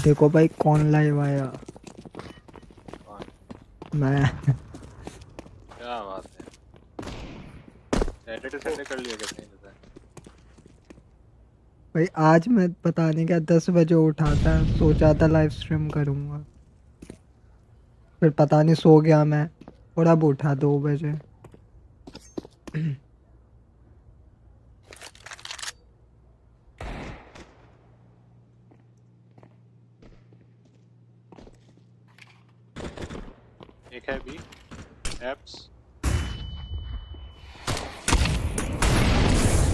देखो भाई कौन लाइव आया। कौन? मैं। क्या बात है, सैटरडे संडे कर लिया क्या सही से? भाई आज मैं पता नहीं क्या 10 बजे उठा था, सोचा था लाइव स्ट्रीम करूंगा, फिर पता नहीं सो गया मैं और अब उठा 2 बजे। एक है बी एप्स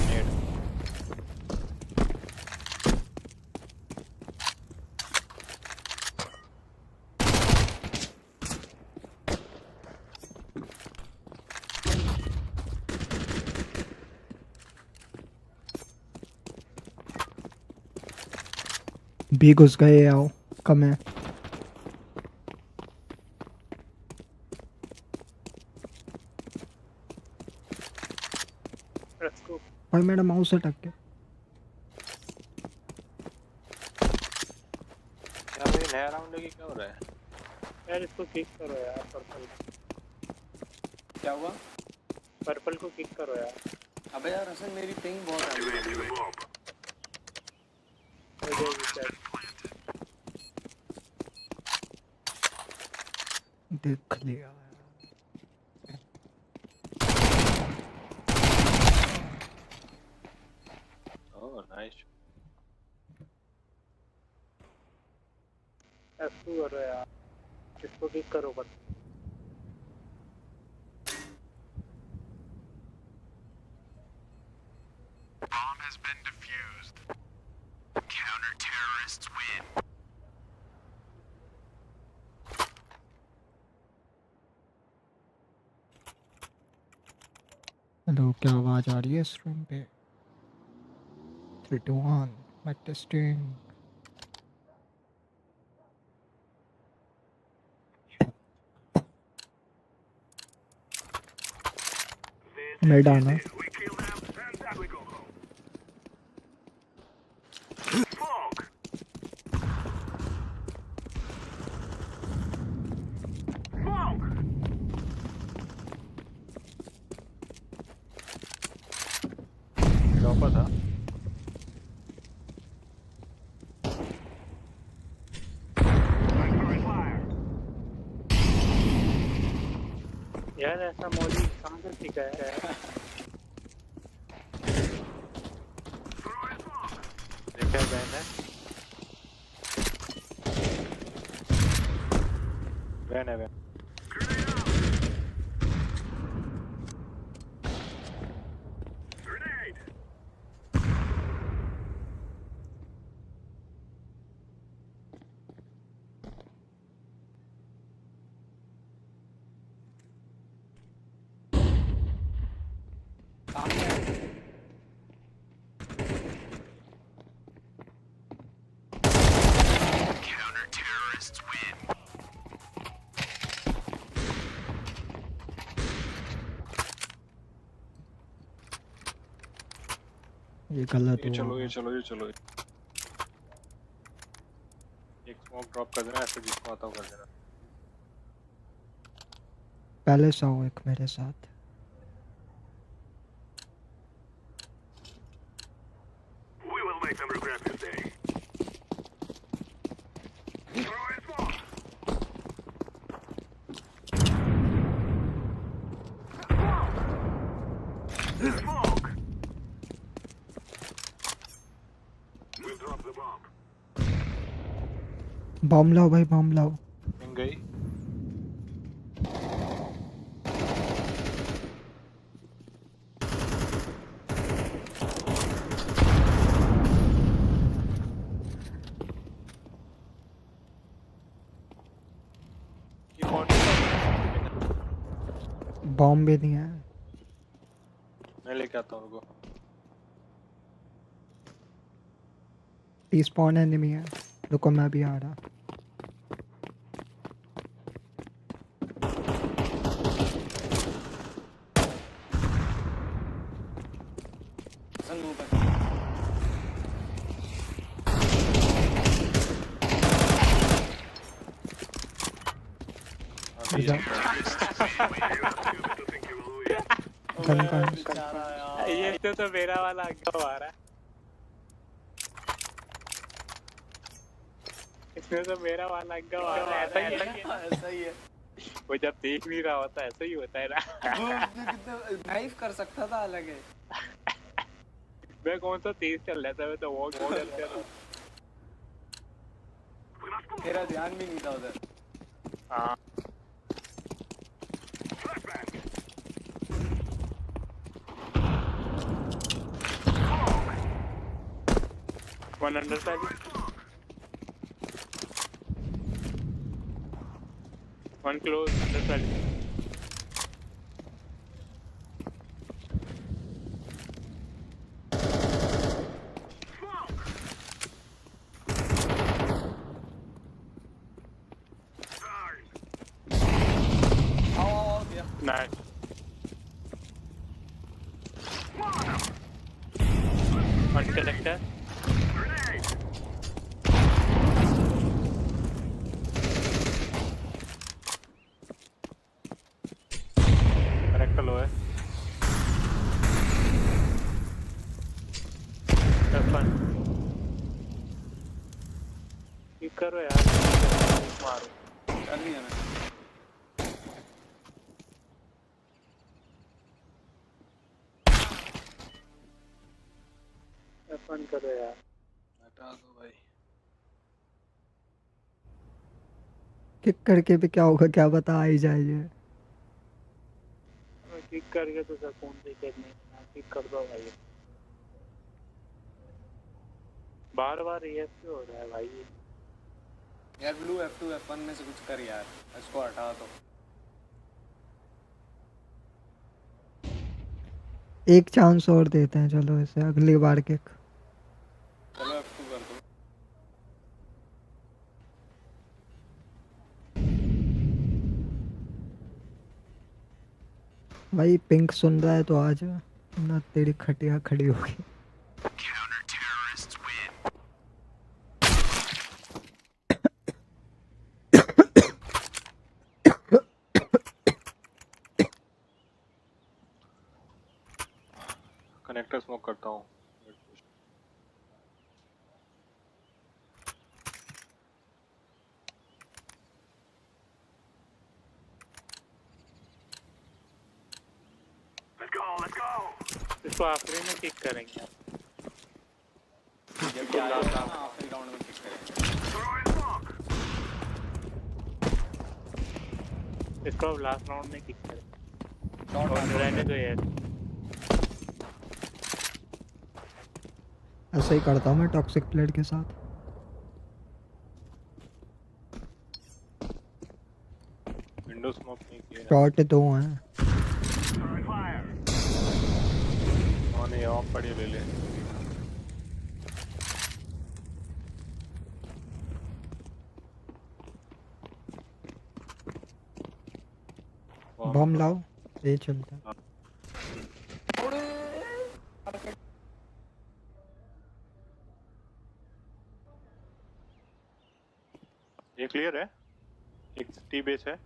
नेट। भी घुस गए आओ कम है। रखो। भाई मेरा माउस अटक गया। क्या भाई नया राउंड है कि क्या हो रहा है? यार इसको किक करो यार, पर्पल क्या हुआ? पर्पल को किक करो यार। अबे यार असल मेरी पिंग बहुत आ रही है। हो जाएगी क्या? देख लिया। Oh nice. F2 करो यार, इसको किक करो बस। Bomb has been defused. Counter-terrorists win. Hello, क्या आवाज आ रही है स्ट्रीम पे? 3 2 1 माइक टेस्टिंग। मैं Dana. We kill them, and then we go home. Smoke! Smoke! Dropper था। Throwing fire. यार ऐसा मौली कहाँ से सीखा है? Throwing smoke. देखा बैन है, बैन है ban. Grenade out. Grenade. Counter-terrorists win. ये गलत ये हुआ। चलो ये चलो ये चलो। एक स्मोक ड्रॉप कर देना, ऐसे जिसको आता हो कर देना। पहले से आओ एक मेरे साथ। We will make them regret this day. Throwing smoke. Smoke. We'll drop the bomb. बम लाओ भाई, बम लाओ। पिंग गई। ये कौन सा? बम भी नहीं है। मैं लेके आता हूँ उनको। स्पॉन एनिमी है। रुको मैं भी आ रहा। जा गन का ये तो मेरा वाला आगे मारा इसमें तो मेरा वाला आगे मारा ऐसा ही है वो जब देख नहीं रहा होता ऐसा ही होता है ना नाइफ कर सकता था अलग है मैं कौन सा तेज चल रहा था मैं तो वॉक करते रहा तेरा ध्यान भी नहीं था उधर हाँ one under one clause under Nice. One connector. Connector low है. F1. ठीक करो यार. मारो. कर लिया मैंने F1 करो यार. हटा दो भाई किक करके भी क्या होगा क्या बता आ ही जाइए किक करके तो सुकून से करने किक कर दो भाई बार-बार ये क्यों हो रहा है भाई यार ब्लू F2 F1 में से कुछ कर यार इसको हटा दो एक चांस और देते हैं चलो इसे अगली बार किक चलो F2 कर दो भाई पिंक सुन रहा है तो आ जा ना तेरी खटिया खड़ी होगी कनेक्टर स्मोक करता हूँ Let's go. इसको आखिरी में किक करेंगे जब भी आएगा ना आखिरी राउंड में किक करेंगे Throwing smoke. इसको अब लास्ट राउंड में किक करेंगे शॉट और रहने दो यार ऐसा ही करता हूँ मैं टॉक्सिक प्लेयर के साथ विंडो स्मोक नहीं किया शॉट दो हैं Throwing fire. और ये ऑफ पड़ी ले ले बम लाओ ये चलता है ये क्लियर है एक टी बेस है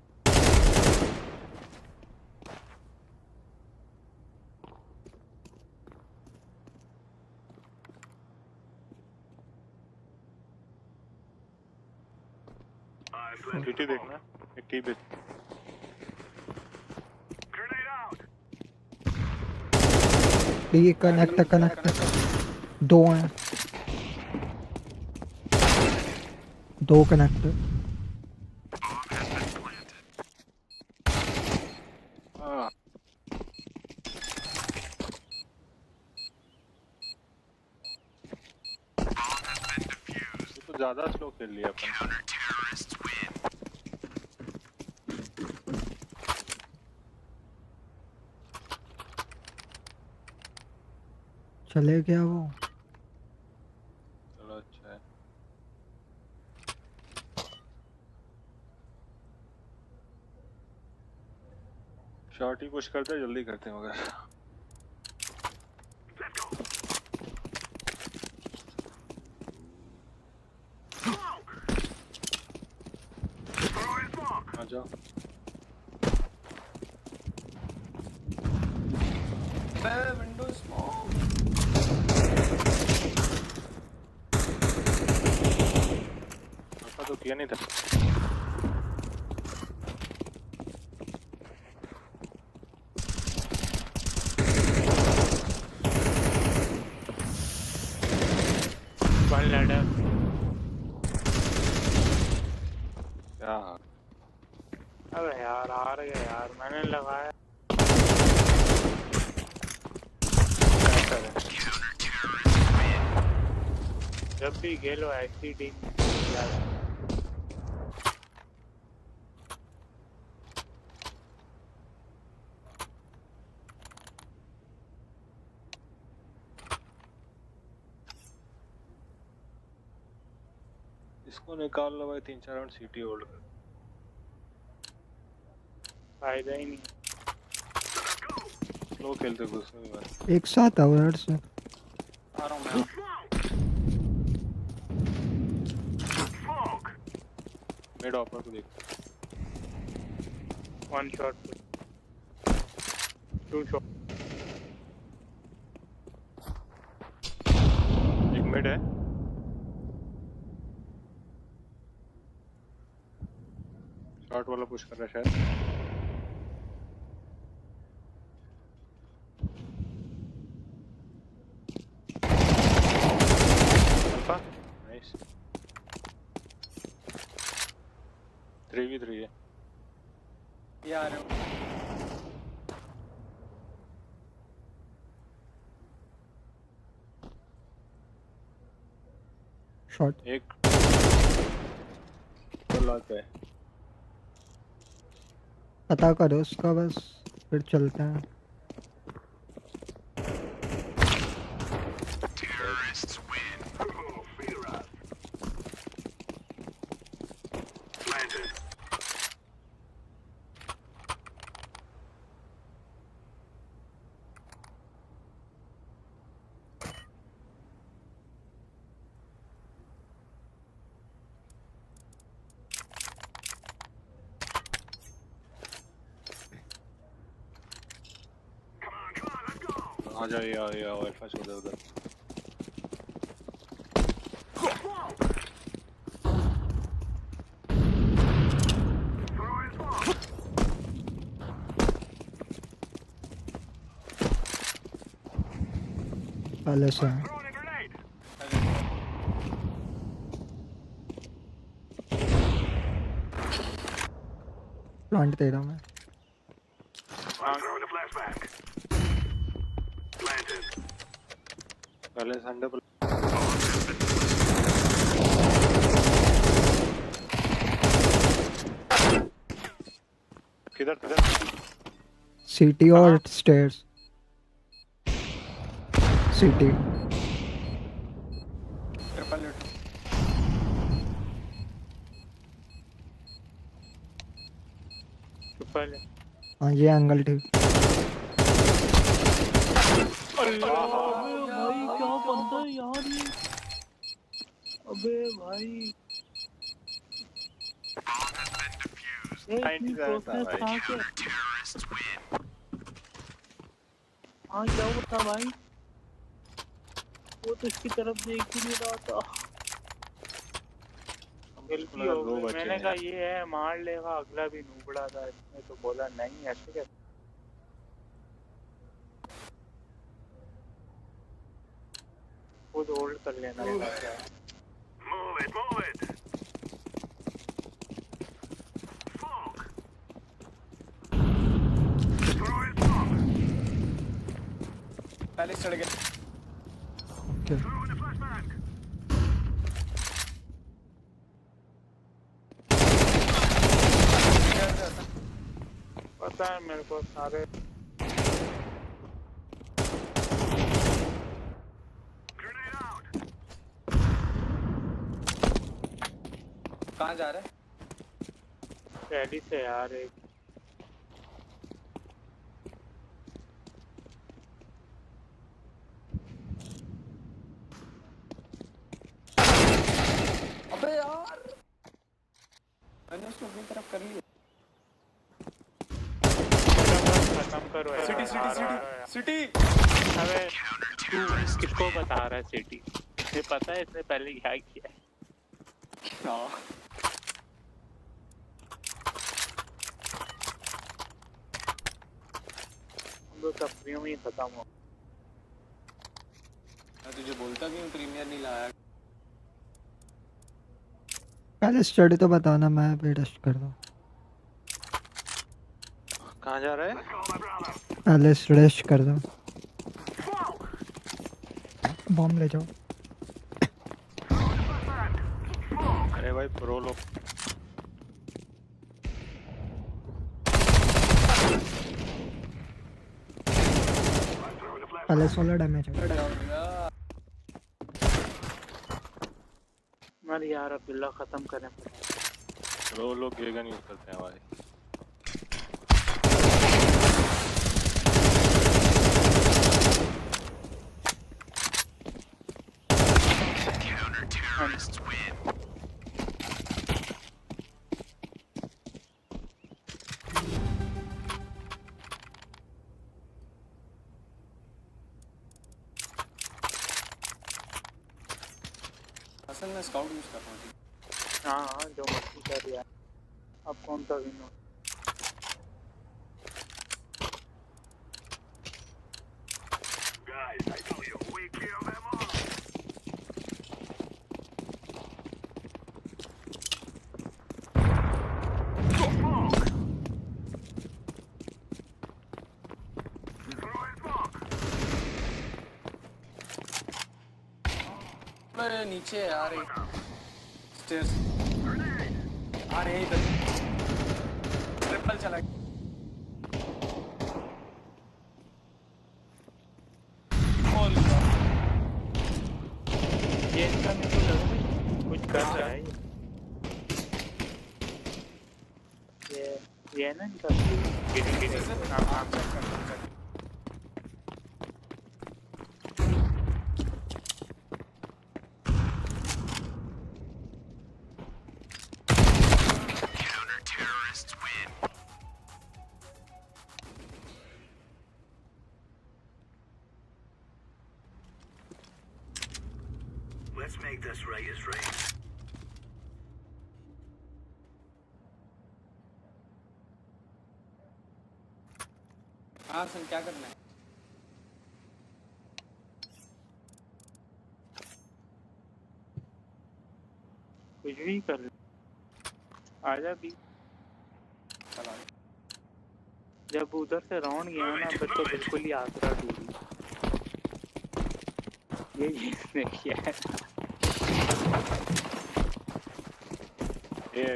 टीटी देखना एक टी बेस Grenade out. ये कनेक्ट दो हैं दो कनेक्ट तो ज्यादा स्लो खेल लिया अपन चले गया वो चलो अच्छा है शॉर्ट ही पुश करते जल्दी करते हैं मगर Throwing smoke. आ जाओ किया नहीं था। वन लैडर क्या अबे यार आ रहे यार मैंने लगाया ऐसा है। जब भी खेलो ऐसी टीम इसको निकाल लो भाई, 3-4 राउंड सीटी होल्ड कर। फायदा ही नहीं। स्लो खेलते कुछ नहीं बात। एक साथ आओ यार से। आ रहा हूँ मैं। Smoke. मिड ऑपर को देख। वन शॉट टू शॉट एक मिड है। शॉट वाला पुश कर रहा है शायद। Alpha nice. 3v3 है। ये आ रहे हो। शॉट एक लॉक है। पता करो उसका बस, फिर चलते हैं। Terrorists win. Oh, fear us. Planted. Come on, let's go. आ जाओ ये आओ अल्फा छोड़ दे उधर। Throwing smoke. पहले से हैं। Throwing a grenade. प्लांट दे रहा हूँ मैं। I'm throwing a flashback. Planted. पहले संडे पर किधर किधर सीटी और स्टेयर्स। सीटी ट्रिपल हिट। पहले हाँ ये एंगल ठीक। भाई क्या बंदा है यार ये। अबे भाई ये इतनी प्रोसेस कहाँ से। हाँ क्या होता भाई, वो तो इसकी तरफ देख ही नहीं रहा था। गलती हो गई, मैंने कहा ये है मार लेगा, अगला भी नूबड़ा था, इसने तो बोला नहीं ऐसे कैसे। खुद होल्ड कर लेना था। Move it, move it. Smoke. Throwing smoke. पहले चढ़ गए। Throwing a flashback. पता है मेरे को सारे। Grenade out. कहाँ जा रहे हैं? पहली से यार एक अबे यार मैंने उसको अपनी तरफ कर लिया। खत्म करो यार। City city city city. अबे तू किसको बता रहा है सिटी? मुझे पता है इसने पहले क्या किया है। हाँ उसका प्रीमियम ही खत्म हो। मैं तुझे बोलता कि प्रीमियर नहीं लाया। पहले स्टडी तो बताना, मैं अभी रेस्ट कर रहा हूँ। कहाँ जा रहा है? पहले रेस्ट कर रहा हूँ। बॉम्ब ले जाओ। अरे भाई प्रो लोग पहले 16 डैमेज है। अरे यार अब बिल्ला खत्म करें पड़ा। प्रो लोग गेगन यूज करते हैं भाई। असल में स्काउट यूज कर रहा हूँ। हाँ जो मर्जी कर यार। अब कौन सा विन हो? Guys, I tell you, we kill them all. Smoke. Throwing smoke. अरे नीचे आ रही स्टेयर्स आ रहे हैं इधर। ट्रिपल चला गया। ये इसका मेरे को लग रहा है कुछ कर रहा है ये है ना इनका गिरी हाँ Let's make this right is right. हाँ सर क्या करना है? कुछ भी कर ले। आजा भी। चला जब उधर से राउंड गया ना फिर तो बिल्कुल ही आसरा टूटी। ये इसने किया है। ये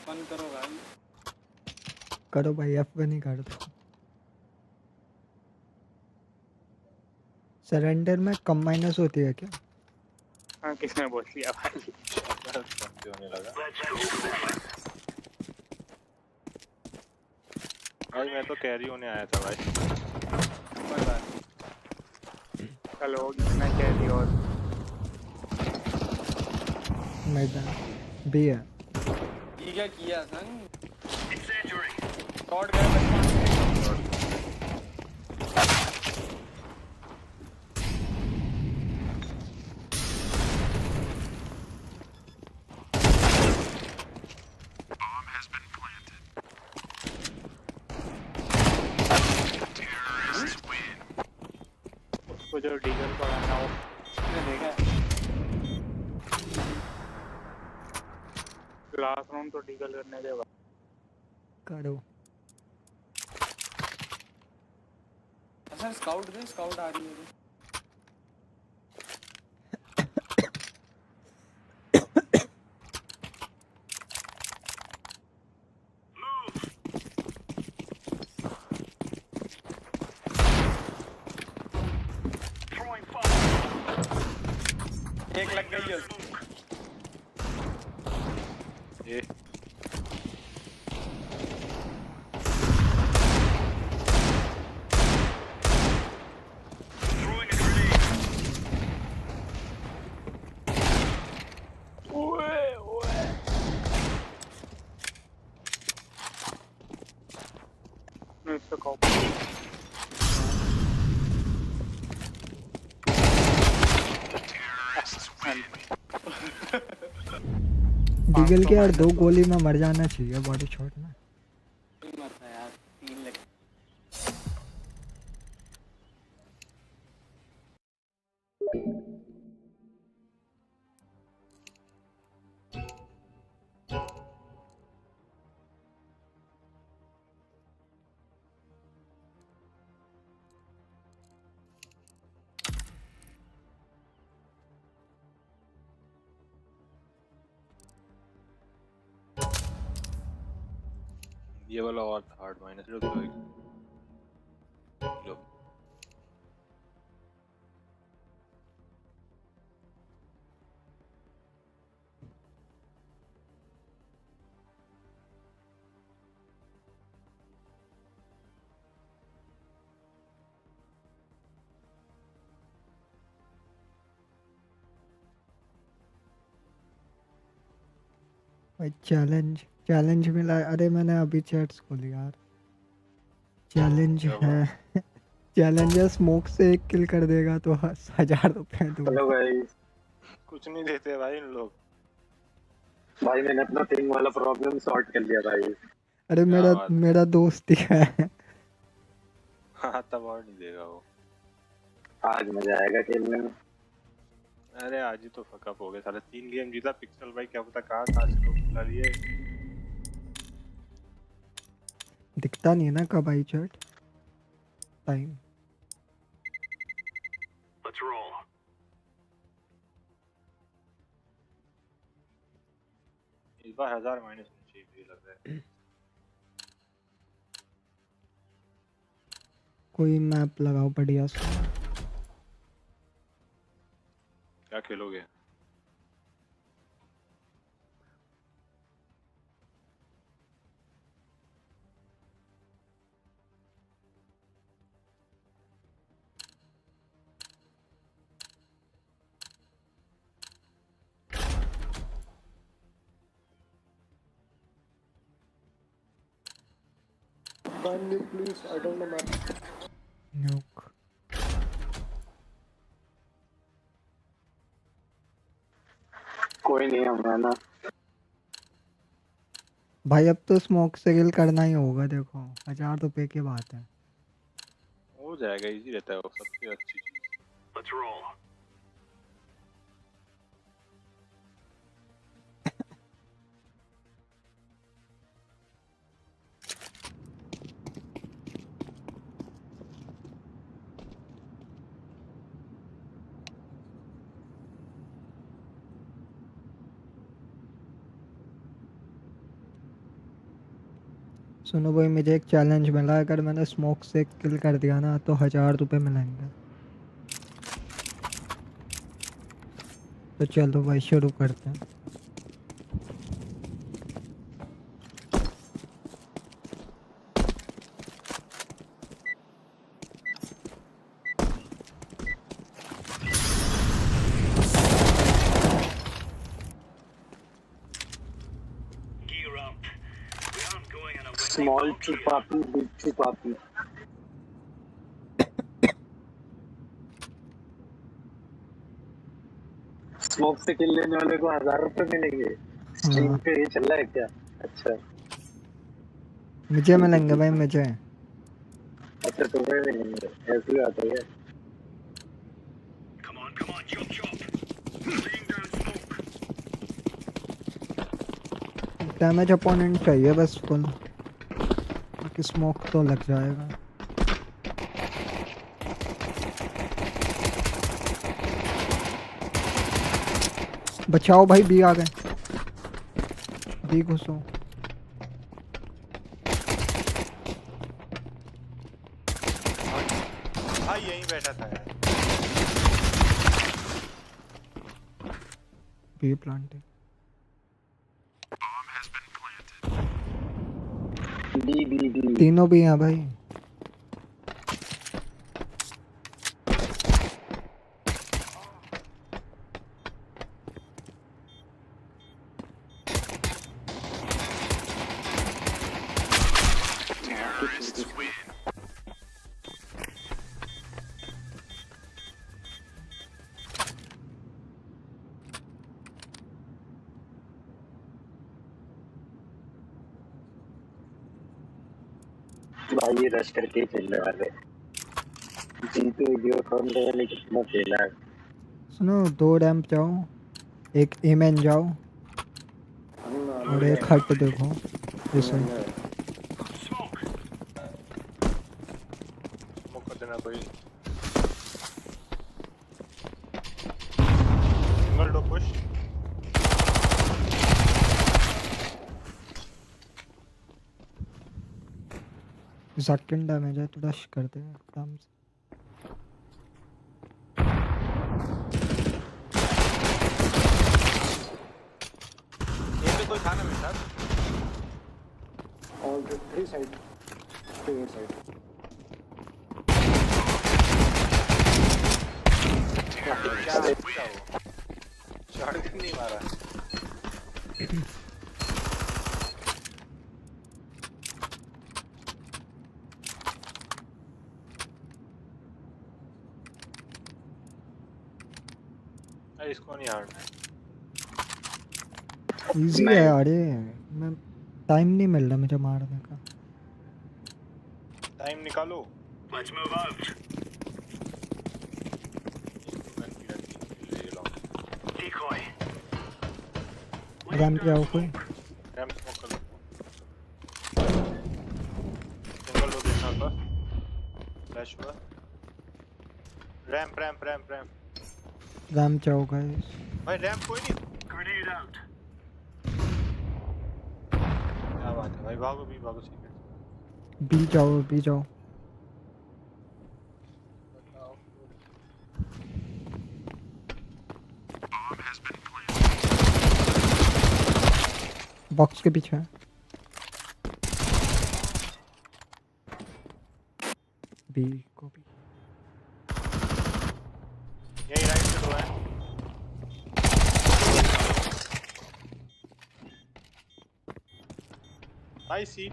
फन करो भाई। करो भाई, F1 ही कर दो। सरेंडर में कम माइनस होती है क्या? हाँ किसने बोल दिया भाई? होने लगा Let's go. भाई मैं तो कैरी होने आया था भाई। कोई बात नहीं। कल हो गया ना कैरी और मैदान भी है। ये क्या किया सन? Incendiary. शॉट गया बस। Bomb has been planted. Terrorists win. उसको जो डीजल पड़ाना हो देखा लास्ट राउंड तो डीजल करने देगा। करो। सर स्काउट दे, स्काउट आ रही है। Throwing fire. एक लग गई है। ये डीगल के यार 2 -500 गोली में मर जाना चाहिए बॉडी शॉट में। नहीं मरता यार, 3 लग। ये वाला और हार्ड माइनस लो। भाई चैलेंज मिला। अरे मैंने अभी चैट्स खोली यार। चैलेंज क्या है। चैलेंज है, स्मोक से 1 किल कर देगा तो 1000 रुपए हेलो दूंगा। भाई। कुछ नहीं देते भाई इन लोग। भाई मैंने अपना पिंग वाला प्रॉब्लम सॉर्ट कर लिया भाई। अरे क्या मेरा बात। मेरा दोस्त ही है। हाँ तब और नहीं देगा वो। आज मजा आएगा खेलने में। अरे आज ही तो फकअप हो गए साले। 3 गेम जीता पिक्सल भाई, क्या पता कहाँ से लोग बुला लिए। दिखता नहीं है ना कब आई चैट टाइम। Let's roll. इस बार 1000 माइनस होनी चाहिए मुझे लग रहा है। कोई मैप लगाओ बढ़िया सा। क्या खेलोगे? Please, I don't know map. न्यूक। कोई नहीं हमारा ना। भाई अब तो स्मोक से किल करना ही होगा। देखो 1000 रुपए की बात है। हो जाएगा, इजी रहता है वो सबसे अच्छी चीज। Let's roll. सुनो भाई, मुझे एक चैलेंज मिला। अगर मैंने स्मोक से किल कर दिया ना तो 1000 रुपए मिलेंगे। तो चलो भाई शुरू करते हैं। Gear up. We aren't going on a winning small boat here. छुपापी बिग छुपापी। स्मोक से किल लेने वाले को 1000 रुपए मिलेंगे। स्ट्रीम हाँ पे ये चल रहा है क्या? अच्छा मुझे मिलेंगे भाई मुझे। अच्छा तुम्हें मिलेंगे, ऐसी बात है। Come on, chop chop. Laying down smoke. Damage opponent चाहिए बस फुल, बाकी स्मोक तो लग जाएगा। बचाओ भाई, बी आ गए। बी घुसो। भाई यहीं बैठा था यार। B plant. Bomb has been planted. B तीनों भी हैं भाई। Terrorists win. भाई ये रश करके ही खेलने वाले जीतू वीडियो कॉल लेने कितना खेला है सुनो 2 रैंप जाओ, एक एमएन जाओ और एक हट देखो इस साइड। स्मोक कर देना कोई। Single door push. Second damage है तो रश करते हैं आराम से। ये भी कोई था ना मेरे साथ। All the 3 side. 3 side. क्या वो शॉटगन नहीं मारा। अरे इसको नहीं हारना है। इजी है अरे, मैं टाइम नहीं मिल रहा मुझे मारने का। टाइम निकालो। Let's move out. Decoy. Ramp पे आओ कोई। रैंप स्मोक कर लो। सिंगल लो देखना था। फ्लैश हुआ। Ramp ramp ramp ramp. Ramp जाओ गाइस। भाई रैंप कोई नहीं। Grenade out. क्या बात है भाई, भागो भी भागो सीक्रेट। बी जाओ बी जाओ। बॉक्स के पीछे है। बी को भी यही राइट पे दो है। आई सी।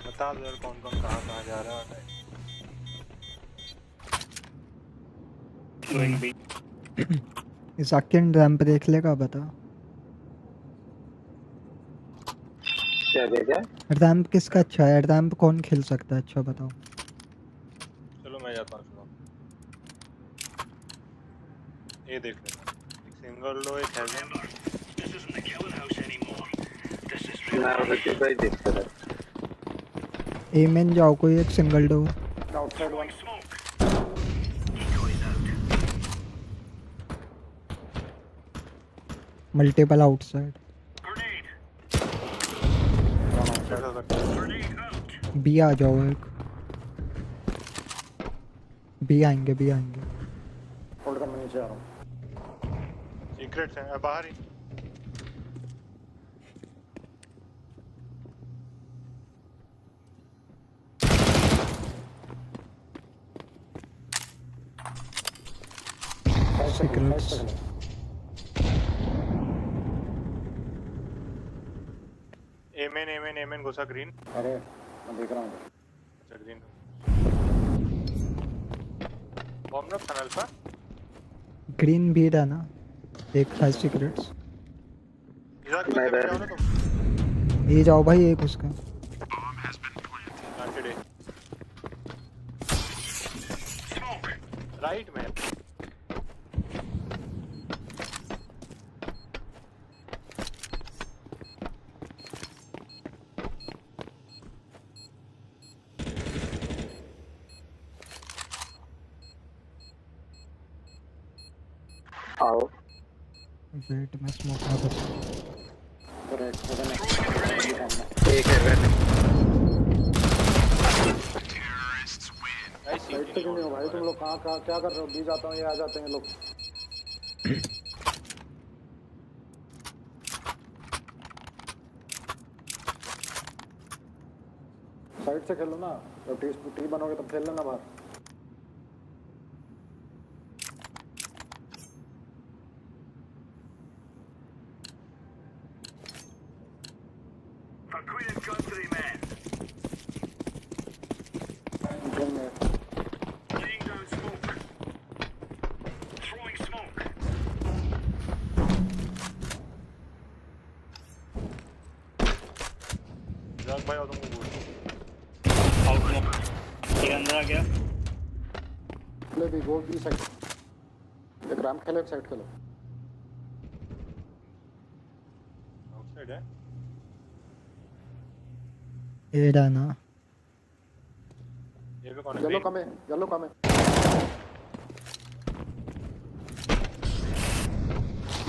बता दो यार कौन कौन कहाँ जा रहा है। Doing B. सेकंड रैंप देख लेगा बता। क्या देगा रैंप किसका अच्छा है, रैंप कौन खेल सकता है अच्छा बताओ। चलो मैं जाता हूँ। सुनो ये देख लेना। एक सिंगल लो एक haven. This isn't the killing house anymore. This is मैं उधर के भाई देखता था एमएन जाओ कोई, एक single door. Outside one. smoke. Decoys out. Multiple outside. Grenade. चलो सकते हैं। Grenade out. बी आ जाओ एक। बी आएंगे बी आएंगे। Hold कर मैं नीचे आ रहा हूँ. सीक्रेट्स हैं बाहर ही। Secrets. एमएन घुसा ग्रीन। अरे मैं देख रहा हूँ. अच्छा ग्रीन। बॉम्ब ना था अल्फा। ग्रीन भी था ना, एक था सीक्रेट्स। इधर कोई तरफ जाओ ना तुम। ये जाओ भाई एक उसका। planted है। राइट में। आओ वेट मैं स्मोक ना कर। Correct. एक हेवन नाइस। Right पे क्यों नहीं हो भाई तुम लोग? कहाँ कहाँ क्या कर रहे हो? बी जाता हूँ ये आ जाते हैं लोग. साइड से खेलो ना. जब टी बनोगे तब खेल लेना बाहर. For Queen and Country, man. Game में. Laying down smoke. Throwing smoke. भाई और तुमको बोल आउट में ये अंदर आ गया ले भी गो बी साइड एक राम खेलो एक साइड खेलो आउटसाइड है एड़ा ना ये पे कौन है येलो कम है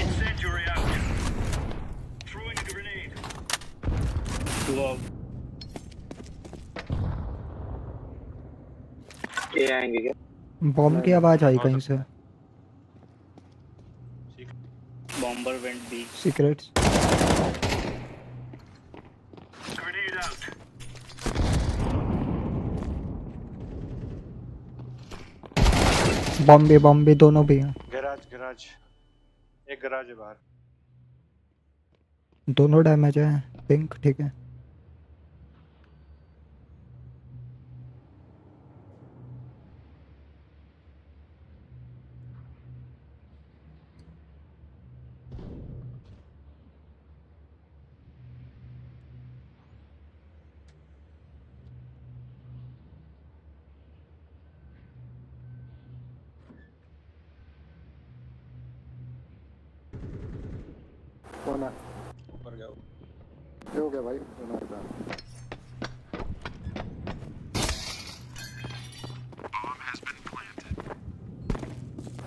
Incendiary out. Throwing a grenade. वो ये आएंगे क्या बॉम्ब की आवाज आई कहीं से। Bomber went B secrets Grenade out. बॉम्बे दोनों भी हैं। गैराज एक गैराज है बाहर दोनों डैमेज है पिंक ठीक है। कौन है ऊपर गया वो। ये हो गया भाई दोनों का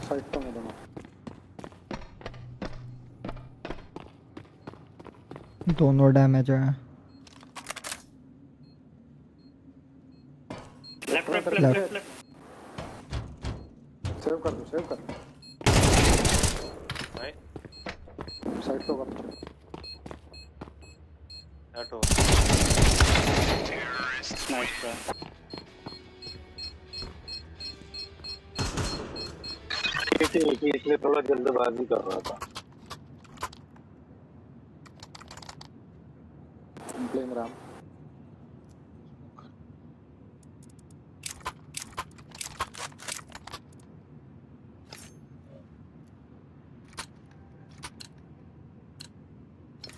साइड तो में दोनों डैमेज है। Left Left. सेव कर दो भाई साइड तो कर हटो नाइस ट्राई इसलिए थोड़ा जल्दबाजी कर रहा था playing Ram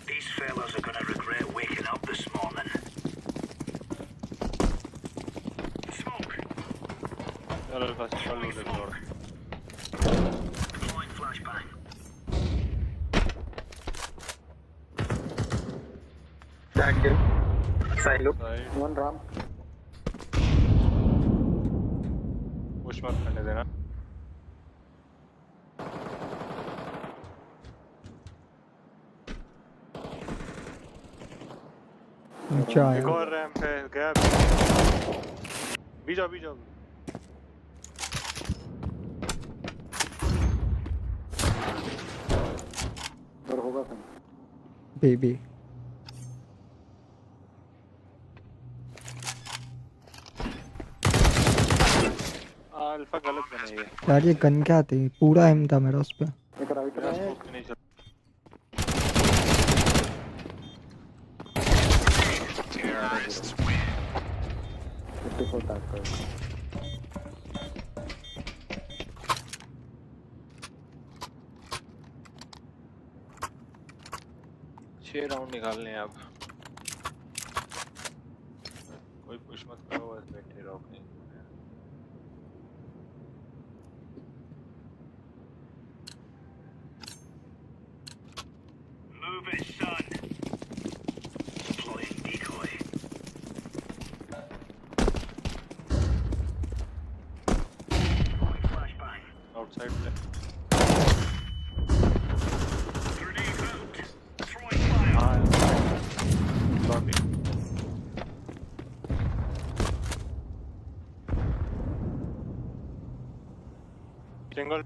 These fellas are gonna regret waking up this morning. Smoke. चलो फर्स्ट चलो देखो Deploying flashbang. Silo side one Ram push मत करने देना अच्छा एक आया और रैंप है गया भी जाओ और होगा कहीं बेबी अल्फा गलत बने ये यार ये गन क्या थी पूरा एम था मेरा उस पे। एक राइट में मेरा है स्कोप नहीं चल 54 टैग कर 6 राउंड निकालने हैं अब कोई पुश मत करो बस बैठे रहो कहीं Move it, son. Deploying decoy. Deploying flashbang. Outside पे Grenade out. Throwing fire. हां लॉबी सिंगल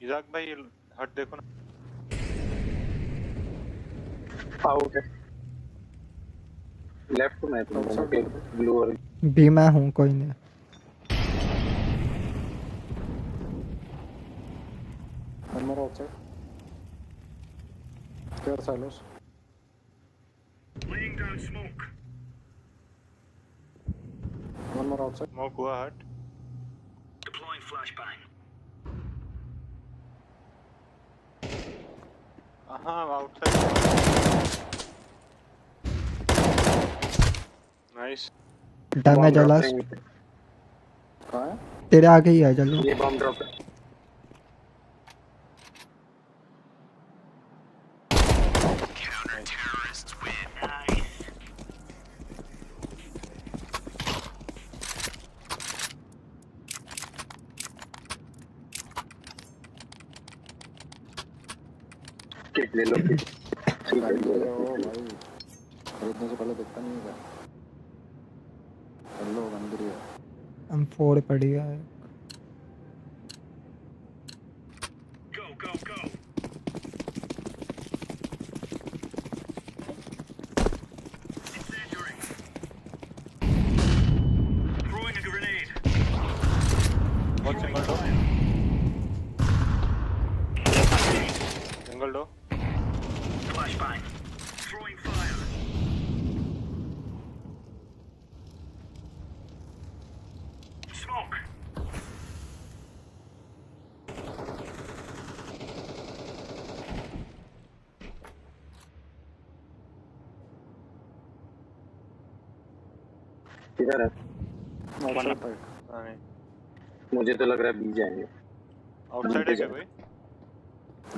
इजाक भाई ये हट देखो ना आउट है लेफ्ट में तुम के ब्लू और बी मैं हूँ कोई नहीं। One more outside clear silos Laying down smoke. One more outside smoke हुआ हट Deploying flashbang. हाँ आउटसाइड। नाइस। डैमेज Bomb वाला dropping. कहाँ है? तेरे आगे ही है, चलो। ये bomb drop है. किट ले लो किट. गाड़ी ले जाओ भाई, खरीदने से पहले देखता नहीं है क्या? हेलो गंदरी है। M4 पड़ी है। Go, go, go. Incendiary. Throwing a grenade. बहुत single door. Single door. Flashbang. Throwing fire. Smoke. किधर है? Outside side. हाँ नहीं। मुझे तो लग रहा है बी जाएंगे. आउटसाइड है क्या कोई?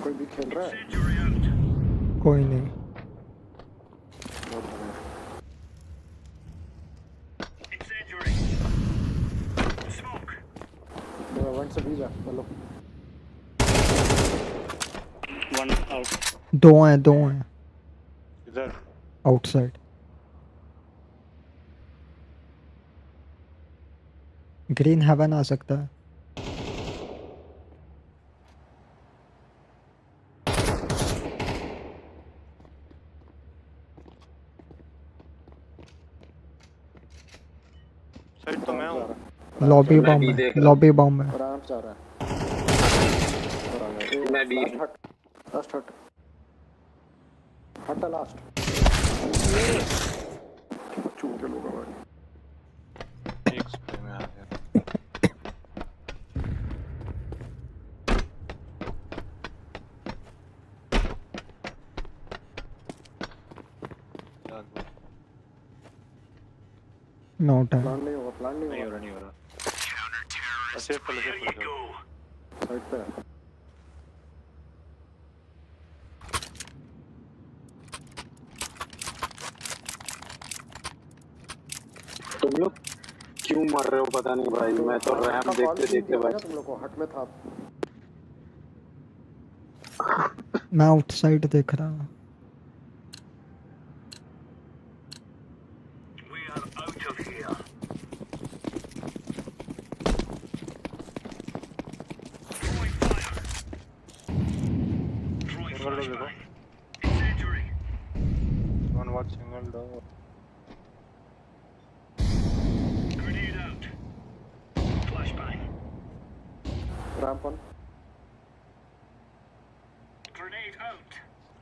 कोई भी खेल रहा है? Incendiary out. कोई नहीं। बहुत बढ़िया। Incendiary. Smoke. तो वन से भी जा, चलो। One out. दो हैं इधर। आउटसाइड। ग्रीन हेवन आ सकता है। साइड तो मैं हूँ। लॉबी मैं बॉम्ब भी है, देख रहा लॉबी बॉम्ब है। आराम से आ रहा है। और आ गया। ए, मैं भी- लास्ट हट, लास्ट हट, हट लास्ट। चूक के लोग भाई। एक स्प्रे में आ गया। नोट है। प्लान नहीं होगा, प्लान नहीं नहीं हो होगा। रहा नहीं हो रहा। सेफ कर लो सेफ कर लो। Go. साइड पे है। तुम लोग क्यों मर रहे हो पता नहीं भाई. मैं तो रैम देखते देखते भाई. तुम लोग को हट में था। मैं आउटसाइड देख रहा हूँ। We are out of here. Throwing fire. Throwing single door देखो। flashbang. Incendiary. One watch single door. Grenade out. Flashbang. Ramp on. Grenade out.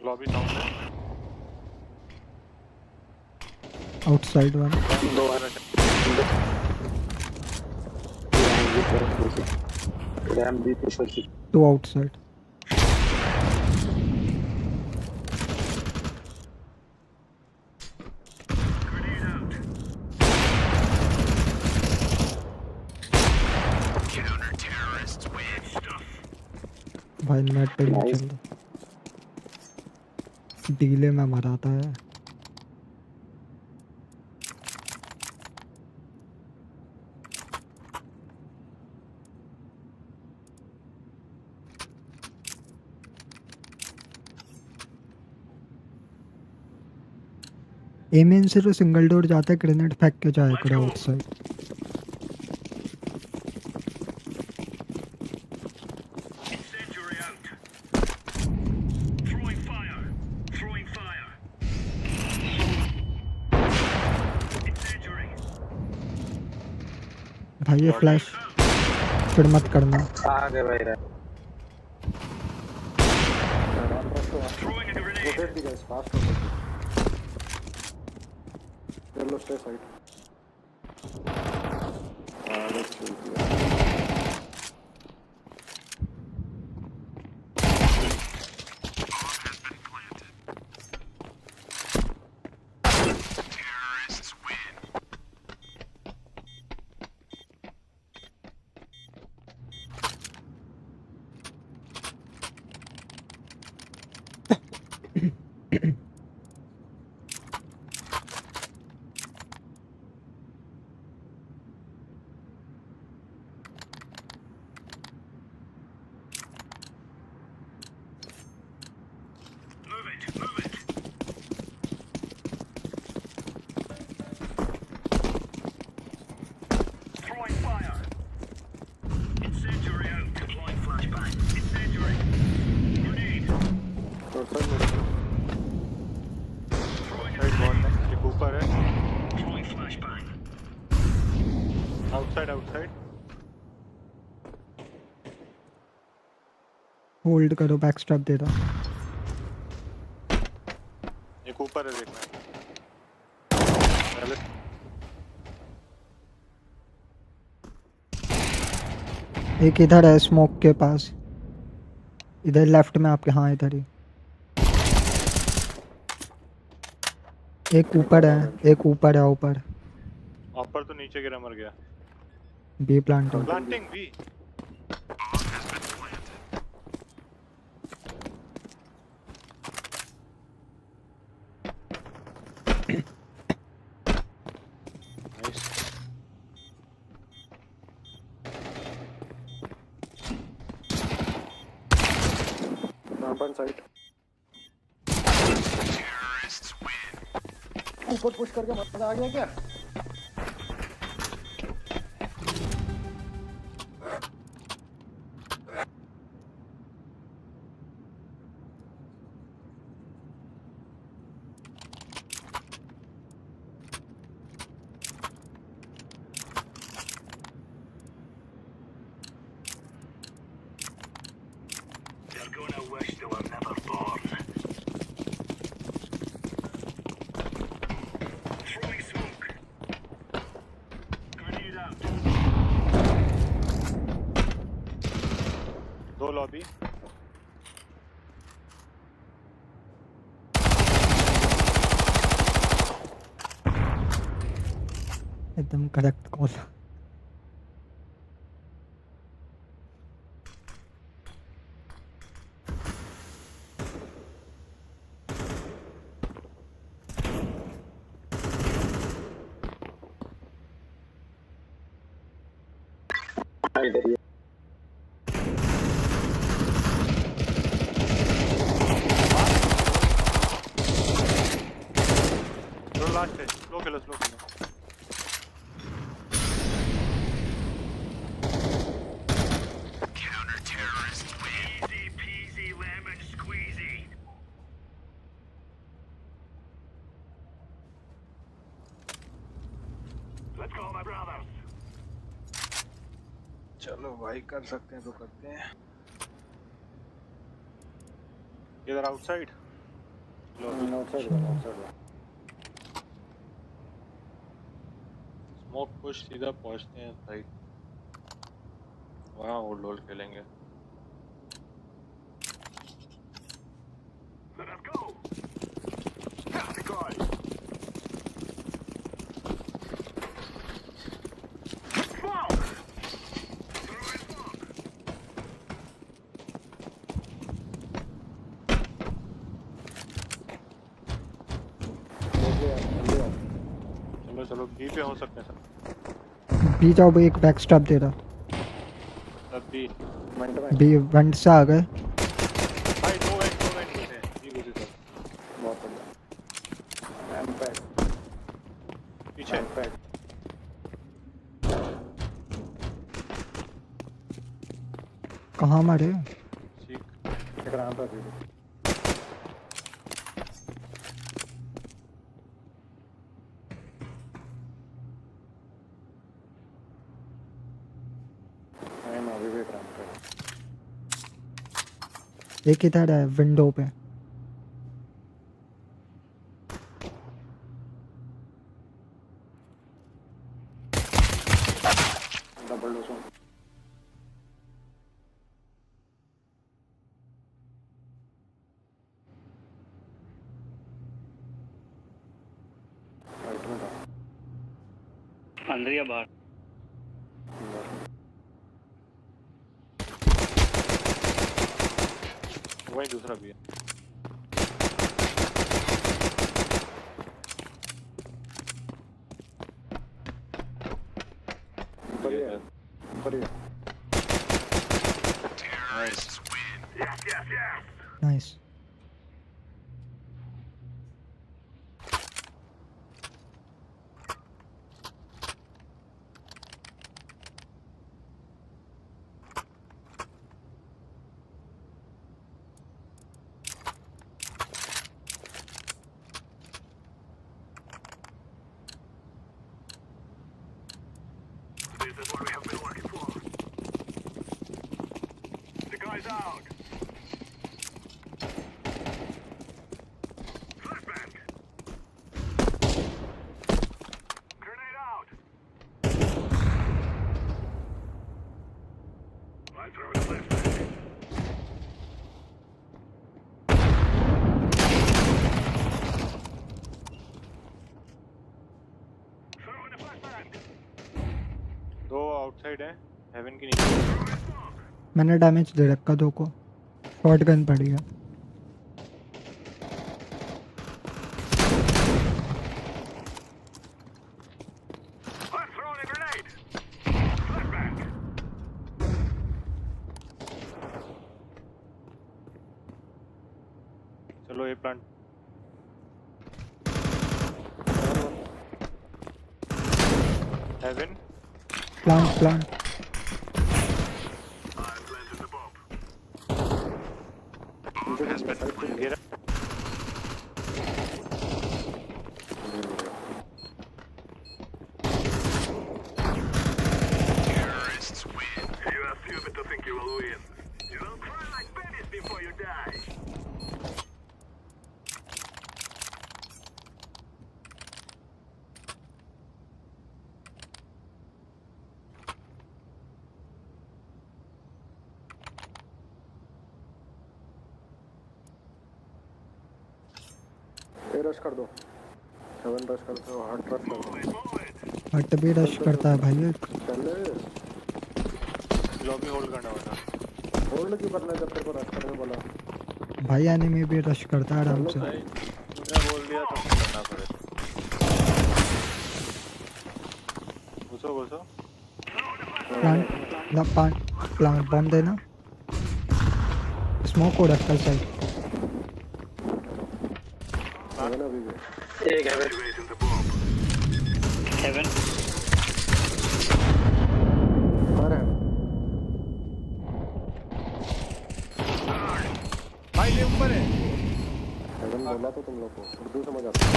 Lobby down है। Outside one. दो है. रैम भी पुश हो चुकी. Two outside. Grenade out. Counter-terrorists win. Stuff. भाई net पे नहीं Nice. चल रहा। डीले में मराता है। एमेन से जो सिंगल डोर जाता है, ग्रेनेड फेंक के जाए करो outside. Incendiary out. Throwing fire. Throwing fire. Incendiary. भाई ये फ्लैश फिर मत करना। आ गए भाई रैम. रैंप रश हुआ। Throwing a grenade. Rotate the guys, fast rotate. Yellow stay side. Let's चल दिया। आउटसाइड आउटसाइड होल्ड करो, बैकस्टैप दे रहा। एक ऊपर है देखना पहले। एक इधर है स्मोक के पास, इधर लेफ्ट में आपके। हाँ इधर ही एक ऊपर है, एक ऊपर है ऊपर। ऊपर तो नीचे गिरा मर गया। B planting. प्लांटिंग भी। नाइस। रामपन साइड ऊपर पुश करके मजा आ गया क्या? They're gonna wish they were never born. Throwing smoke. Grenade out. दो लॉबी। एकदम करेक्ट कॉल। इधर ही दो लास्ट है। Slow Khelo slow Khelo. Easy peasy lemon squeezy. Let's go, my brothers. चलो भाई कर सकते हैं तो करते हैं। इधर आउटसाइड आउटसाइड स्मोक पुश सीधा पहुंचते हैं साइड, वहाँ होल्ड होल्ड खेलेंगे। Let us go. Tactical. Smoke. Throwing smoke. चलो चलो बी पे हो सकते हैं सब। बी जाओ भाई, एक बैकस्टैप दे रहा। तब बी बी वंट से आ गए। भाई दो वेंट घुसे हैं, बी घुसे सब। बहुत बढ़िया। इम्पैक्ट पीछे इम्पैक्ट कहाँ मारे? ठीक। एक राम पर भी मैं अभी भी एक राम पर एक इधर है विंडो पे। डबल डोज राइट में था अंदर या बाहर? वही दूसरा भी है। ऊपर ही है ऊपर ही है। Yes, yes, yes. Nice. This is what we have been working for. The guy's out. Flashbang. Grenade out. I'm throwing a flashbang. Throwing a flashbang. दो आउटसाइड है हेवन के नीचे। मैंने डैमेज दे रखा दो को, शॉटगन पड़ी है। I'm throwing a grenade. Flashbang. चलो ये plant heaven plant I'm planting the bomb. गिरा। Terrorists win. You are stupid to think you will win. You will cry like babies before you die. A rush कर दो, 7 rush कर दो, heart rush कर दो। Move it. हट भी rush करता है भाई एक। चले लॉबी होल्ड करना होगा। होल्ड क्यों करना है जब तेरे को रश करने बोला? भाई एनिमी भी रश करता है आराम से। भाई तूने बोल दिया तो करना पड़ेगा। घुसो घुसो। प्लांट बम देना। स्मोक हो रखा साइड। मैंने अभी भी एक है बस। Activating the bomb. अरे भाई ये ऊपर है। हेवन बोला तो तुम लोग को उर्दू समझ आता है।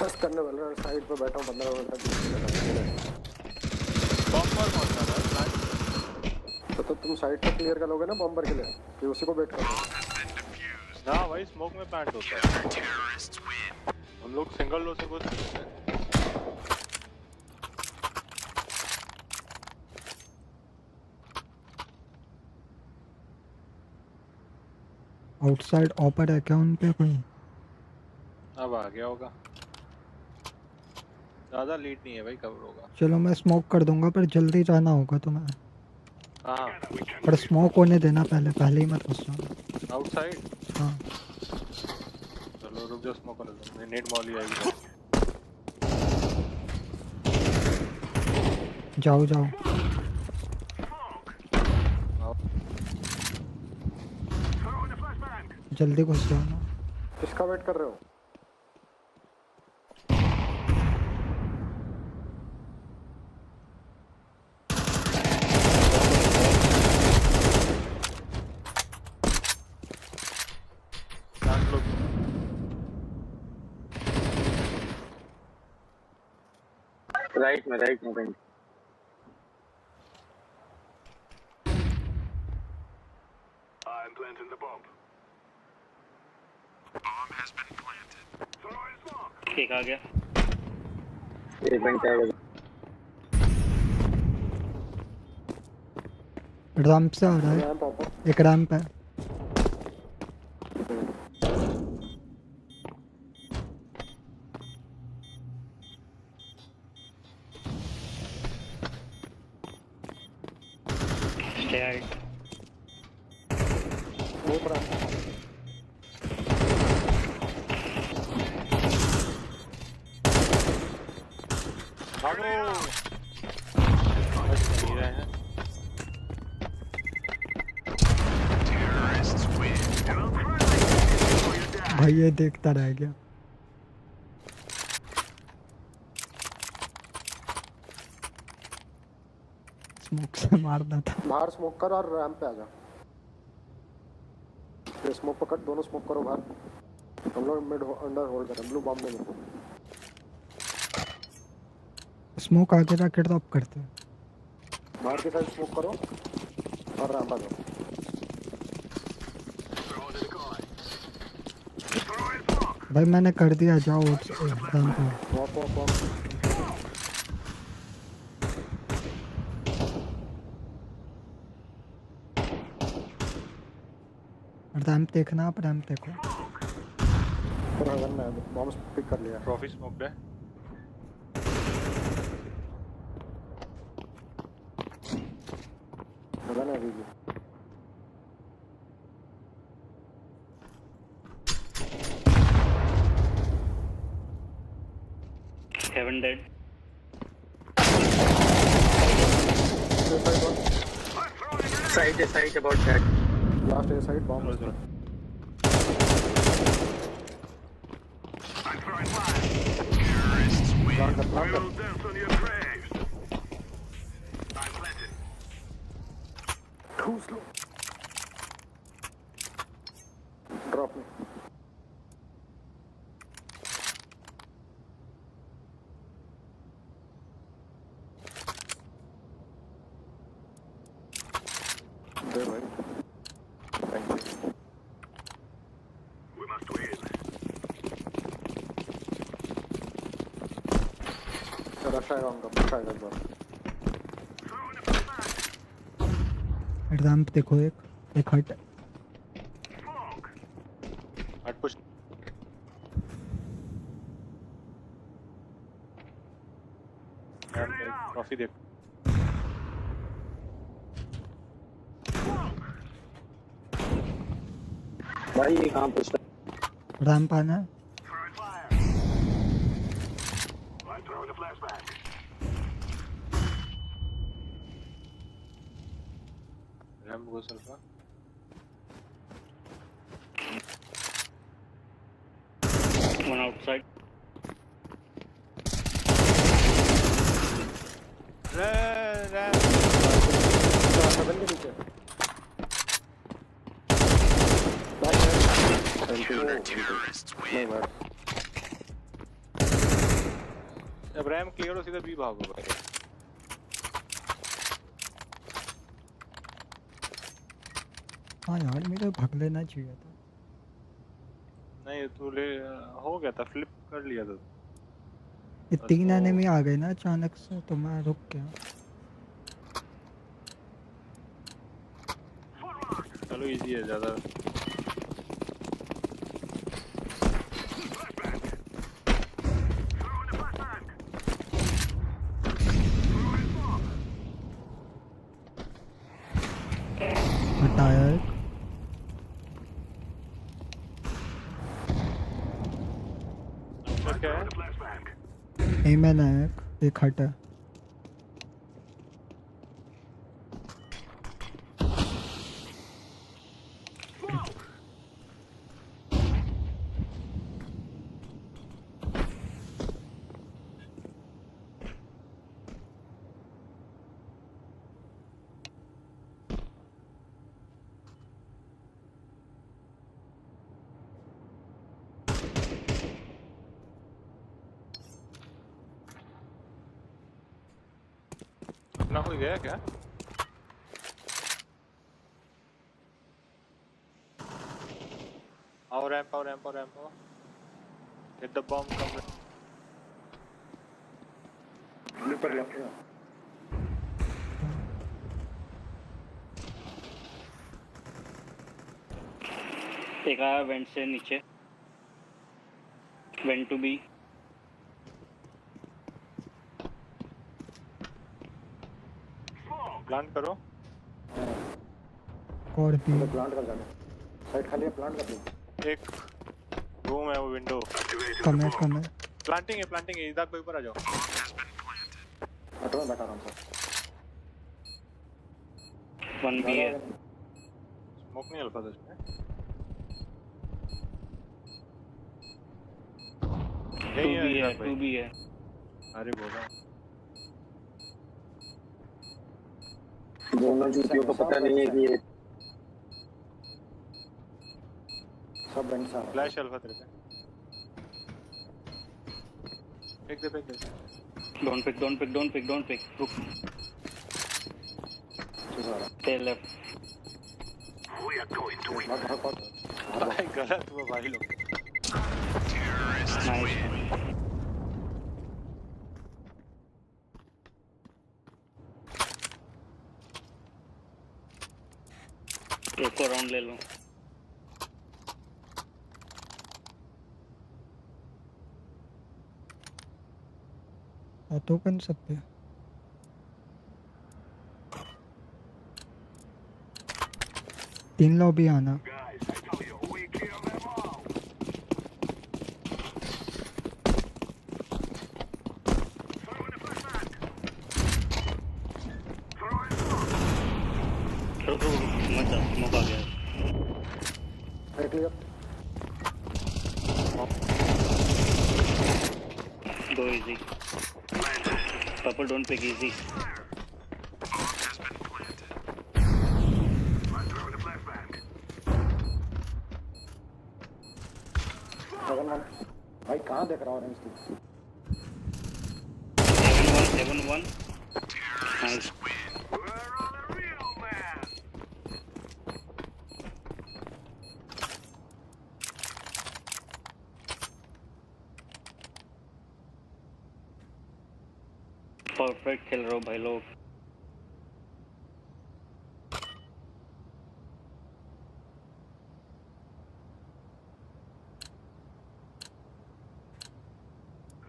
बस करने वाला साइड पे बैठा हूँ 15 मिनट तक। बॉम्बर कौन सा है प्लांट? तो तुम साइड पे क्लियर करोगे ना बॉम्बर के लिए, कि उसी को वेट करो। ना भाई स्मोक में प्लांट होता है। हम लोग सिंगल लो से घुस सकते हैं। आउटसाइड ऑपर है क्या उन पे कोई? अब आ गया होगा। ज्यादा लीड नहीं है भाई, कवर होगा। चलो मैं स्मोक कर दूंगा, पर जल्दी जाना होगा तुम्हें। हाँ पर स्मोक होने देना पहले ही मत घुसना। आउटसाइड। हाँ चलो रुक जाओ, स्मोक होने दो। नेट मॉली आएगी। जाओ Throwing a flashbang. जल्दी घुस जाओ ना। किसका वेट कर रहे हो? प्लांट लो। राइट में कहीं। I'm planting the bomb. Bomb has been planted. Throwing smoke. एक आ गया। एक मिनट आएगा। रैंप से आ रहा है, यहाँ पापा एक रैंप है। Stay out. वो पर भागो। बच नहीं रहे हैं। Terrorists win. You will cry like babies before you die. भाई ये देखता रह गया। स्मोक से मारना था। बाहर स्मोक कर और रैंप पे आ जा। ये स्मोक पकड़, दोनों स्मोक करो बाहर। हम लोग मिड अंडर होल्ड करें, ब्लू बॉम्ब में देखो। स्मोक आगे रख ड्रॉप करते हैं। बाहर की साइड स्मोक करो और रैंप आ जाओ। भाई मैंने कर दिया, जाओ रैंप पे। Walk walk walk. रैंप देखना, आप रैंप देखो। फिर हेवन में बॉम्ब पिक कर लिया। ट्रॉफी स्मोक्ड है। हेवन है अभी भी। Heaven dead. Side about that. Last A side bomb चलो चलो। प्लांट कर प्लांट We कर। will dance on your graves. I planted. ठूस लो। ड्रॉप में। दे भाई। Thank you. We must win. Rush आएगा उनका, पुश आएगा एक बार। रैंप देखो, एक हट। हट पुश। ट्रॉफी देख। भाई ये कहाँ पुश कर? रैंप आना है। Throwing fire. I'm throwing a flashbang. Ramp घुस alpha. One outside. Ramp heaven के नीचे। नहीं भाई। जब रैंप क्लियर हो सीधा बी भागो भाई। हाँ यार, मेरे भाग लेना चाहिए था। नहीं तू ले हो गया था, फ्लिप कर लिया था। ये 3 तो- एनिमी आ गए ना अचानक से, तो मैं रुक गया। चलो इजी है ज्यादा। हटाया एक। अच्छा क्या है? नहीं मैंने एक हट है। अपना कोई गया क्या? आओ रैंप आओ रैंप आओ रैंप आओ। Hit the bomb, come on. ऊपर लग गया। एक आया वेंट से नीचे। Went to be. प्लांट करो। और भी प्लांट कर जाने। साइड खाली है, प्लांट कर दो। एक रूम है वो विंडो। कम है। प्लांटिंग है इधर पे ऊपर आ जाओ। हटो, बैठा आराम से। वन बी है। स्मोक नहीं अल्फा था इसमें। टू बी है, टू बी है। अरे बोला दोनों जूतियों को पता नहीं है कि ये सब बेंच आ रहा फ्लैश अल्फा तेरे पे। फेंक दे। Don't pick. Look. Stay left. We are going to win. भाई गलत हुआ भाई लोग Nice. एक और राउंड ले लो. तो कर सकते हैं. तीन लॉबी आना. Guys, I tell you, we kill them all. Throw in the flashbang. Throw in smoke. थोड़ा मत जा. मौका गया. है clear. Go easy. Purple don't pick easy. Let's throw in the flashbang. Seven one. भाई कहाँ देख रहा ऑरेंज तू? 7-1. Nice. We're on a real man. Perfect खेल रहे हो भाई लोग.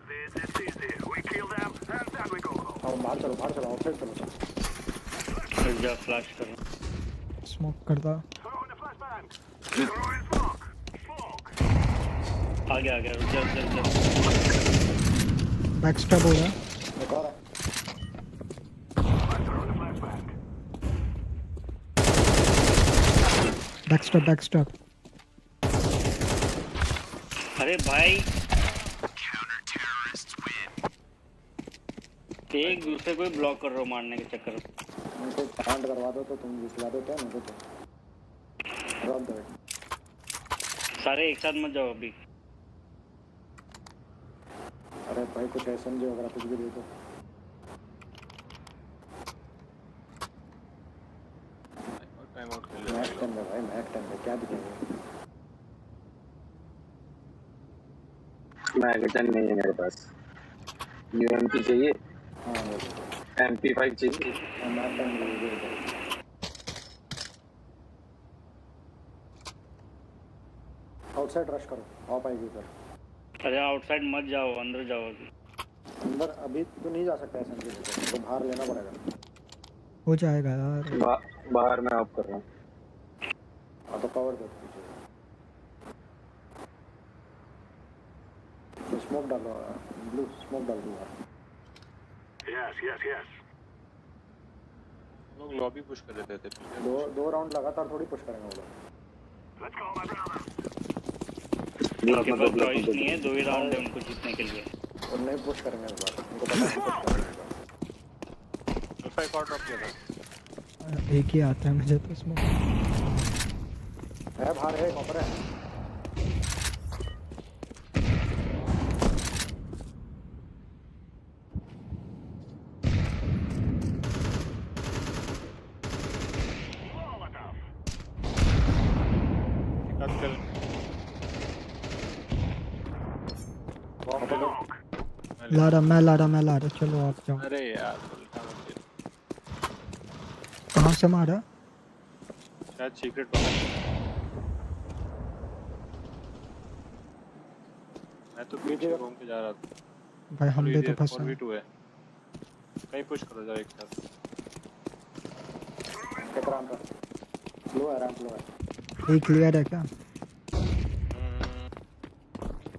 This is easy. We kill them, and then we go home. और बाहर चलो आउटसाइड चलो. रुक जा. फ्लैश कर. स्मोक करता. Throw in the flashbang. Throw in smoke. Smoke. आ गया. रुक जा. बैक स्टैब हो रहा. एक और है. Let's throw in the flashbang. Back stab. अरे भाई एक दूसरे को ब्लॉक कर रहे हो मारने के चक्कर में. उनको कांड करवा दो तो तुम जितला देते हैं उनको तो. ड्रॉप दो. सारे एक साथ मत जाओ अभी. अरे भाई कुछ एसएमजी वगैरह कुछ भी दे दो. टाइम आउट कर मैक 10 में भाई मैक 10 में क्या दिखेगा. मैगजीन नहीं है मेरे पास. यूएमपी चाहिए. हाँ MP5 चाहिए. मैक 10 में दे दो. आउटसाइड रश करो. ऑफ आएगी उधर. अरे आउटसाइड मत जाओ. अंदर जाओ अभी. अंदर अभी तो नहीं जा सकता एसएमजी लेकर. तो बाहर लेना पड़ेगा. हो जाएगा यार. बाहर मैं ऑफ कर रहा हूँ. हाँ तो कवर दो पीछे. तो स्मोक डालो. ब्लू स्मोक डाल दो यार. Yes. लोग लॉबी पुश कर देते थे दो राउंड लगातार थोड़ी पुश करेंगे वो लोग. Let's go, my brother. उनके पास चॉइस नहीं है. 2 ही राउंड है उनको जीतने के लिए. और नहीं पुश करेंगे इस बार. उनको पता है पुश करेंगे. उसका एक और ड्रॉप किया था. एक ही आता है मुझे तो स्मोक. है बाहर है. कॉपर है. मैं ला रहा. चलो आप जाओ. अरे यार कहाँ से मारा? शायद सीक्रेट बना. मैं तो पीछे घूम के जा रहा था. भाई हम भी तो फंसे. 4v2 है. कहीं पुश करो जाओ एक साथ. एक रैंप है. लो है. रैंप लो है. एक क्लियर है क्या?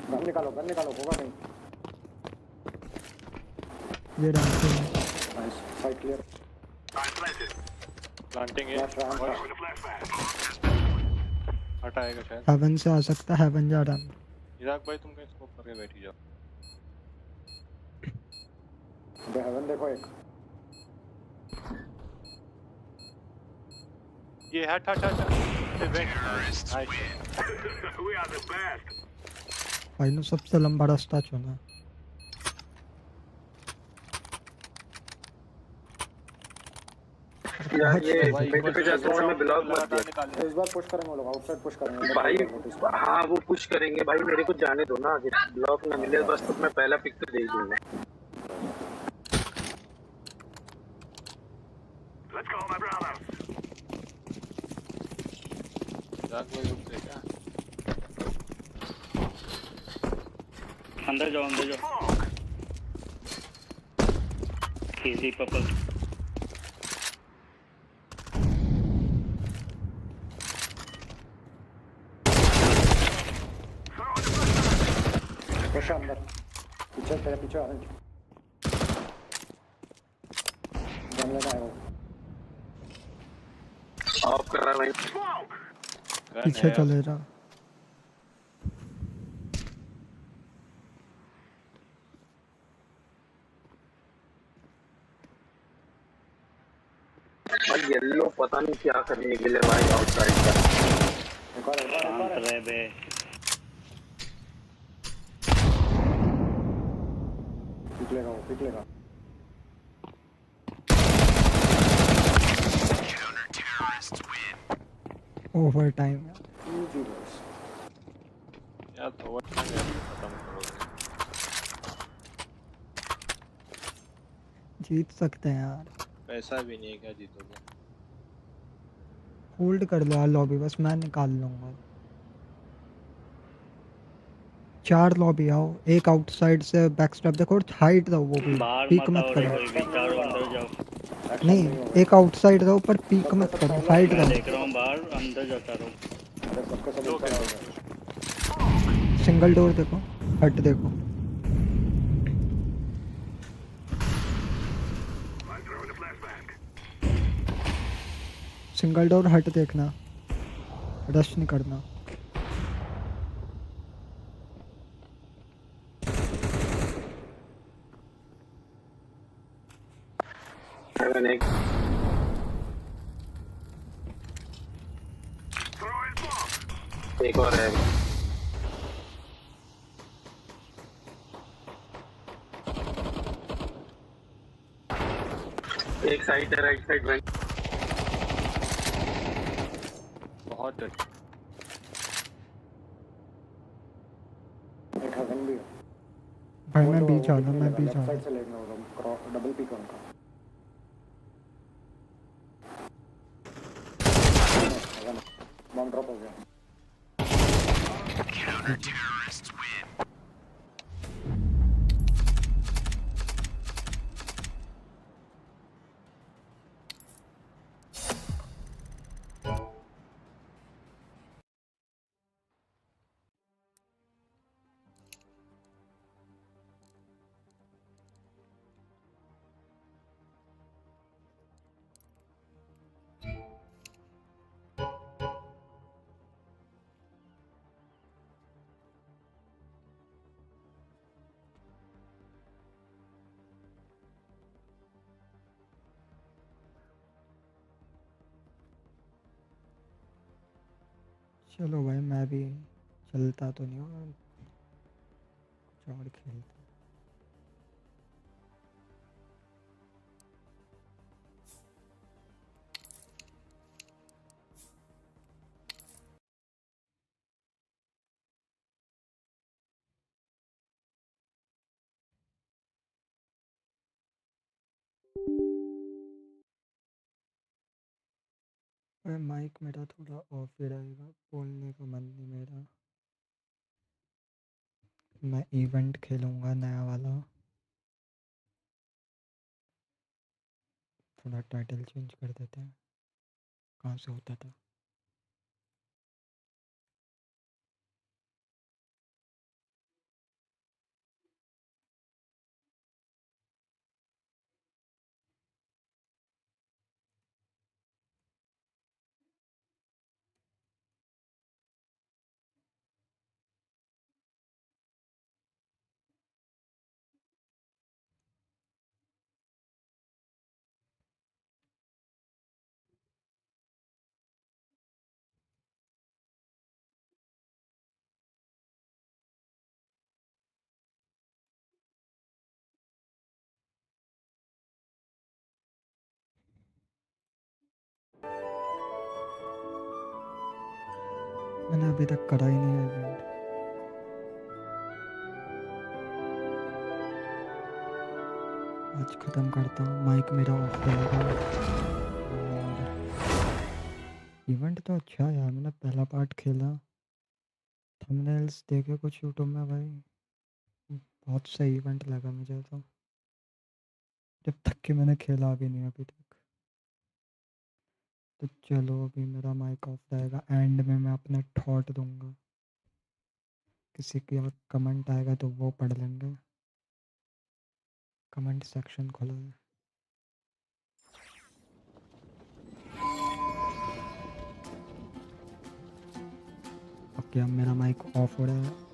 गन निकालो होगा नहीं. ये रैंप है. नाइस. Side clear. प्लांटिंग है. Flash ramp. और हटाएगा शायद. हेवन से आ सकता है. हेवन जा रहा है. इराक भाई तुम कहीं स्कोप करके बैठी जाओ. हेवन देखो एक. ये हट. Nice. We are the best. भाई ने सबसे लंबा रास्ता चुना. यार बहुत ये स्ट्रेस मिड पे जाते समय ब्लॉक मत दिया इस बार पुश करेंगे वो लोग, आउटसाइड पुश करेंगे भाई। नोटिस। हाँ वो पुश करेंगे भाई, मेरे को जाने दो ना, आगे ब्लॉक ना मिले बस, तो मैं पहला पिक तो दे ही दूंगा। Let's go, my brother. अंदर जाओ अंदर जाओ। Easy purple. पुश अंदर, पीछे तेरे पीछे ऑरेंज जम लेना है वो। ऑफ कर रहा है भाई। पीछे चले जा। भाई येलो पता नहीं क्या करने के लिए भाई, आउटसाइड का। एक और शांत रहे बे। पिक लेगा वो, पिक लेगा। Over time easy boss. यार तो ओवर टाइम यार खत्म करोगे। जीत सकते हैं यार। पैसा भी नहीं है, क्या जीतोगे? होल्ड कर लो यार लॉबी, बस मैं निकाल लूंगा। 4 लॉबी आओ, एक आउटसाइड से बैक स्टेप देखो, और हाइट रहो वो भी, बाहर पीक मत मत आओ रे करो। कोई भी, चारों अंदर जाओ। नहीं, एक आउटसाइड रहो पर पीक मत करो, हाइट मैं रहो। देख रहा हूँ बाहर, अंदर जाता रहो। अरे सबके सब ऊपर आओगे। सिंगल डोर देखो, हट देखो। I'm throwing a flashbang. Single door हट देखना, रश नहीं करना। Heaven एक Throwing bomb. एक और है। एक साइड है, राइट साइड में। बहुत एक हेवन भी है। भाई वो मैं तो बीच आ रहा, मैं लेफ्ट बीच आ साइड रहा। से लेंगे वो लोग, डबल पिक उनका। बॉम्ब ड्रॉप हो गया। चलो भाई मैं भी चलता तो नहीं हूँ, कुछ और खेलते। अरे माइक मेरा थोड़ा ऑफ ही रहेगा, बोलने का मन नहीं मेरा। मैं इवेंट खेलूंगा नया वाला, थोड़ा टाइटल चेंज कर देते हैं। कहाँ से होता था? मैंने अभी तक करा ही नहीं है इवेंट। आज खत्म करता हूँ, माइक मेरा ऑफ रहेगा। और इवेंट तो अच्छा है यार, मैंने पहला पार्ट खेला, थंबनेल्स देखे कुछ यूट्यूब में भाई, बहुत सही इवेंट लगा मुझे तो, जब तक कि मैंने खेला भी नहीं अभी तक। तो चलो अभी मेरा माइक ऑफ रहेगा, एंड में मैं अपने थॉट दूंगा, किसी की अगर कमेंट आएगा तो वो पढ़ लेंगे, कमेंट सेक्शन खुला है। ओके अब मेरा माइक ऑफ हो रहा है।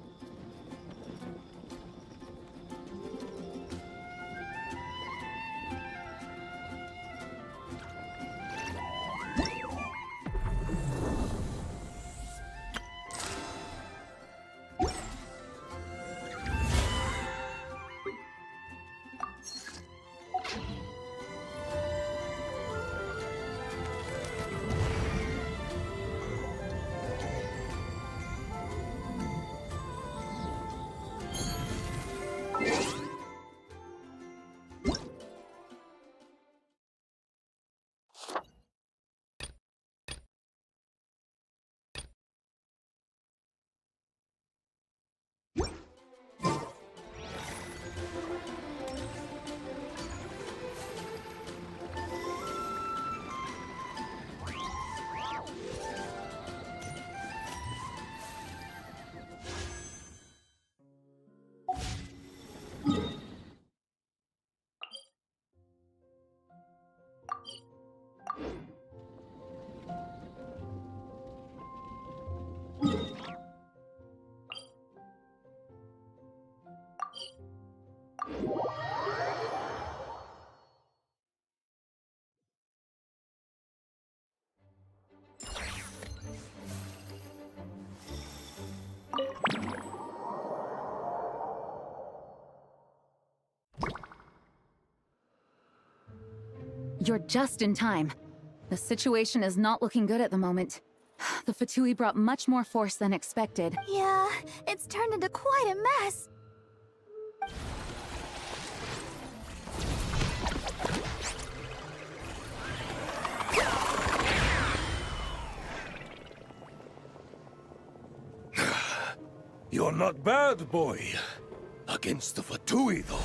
You're just in time. The situation is not looking good at the moment. The Fatui brought much more force than expected. Yeah, it's turned into quite a mess. You're not bad, boy. Against the Fatui, though,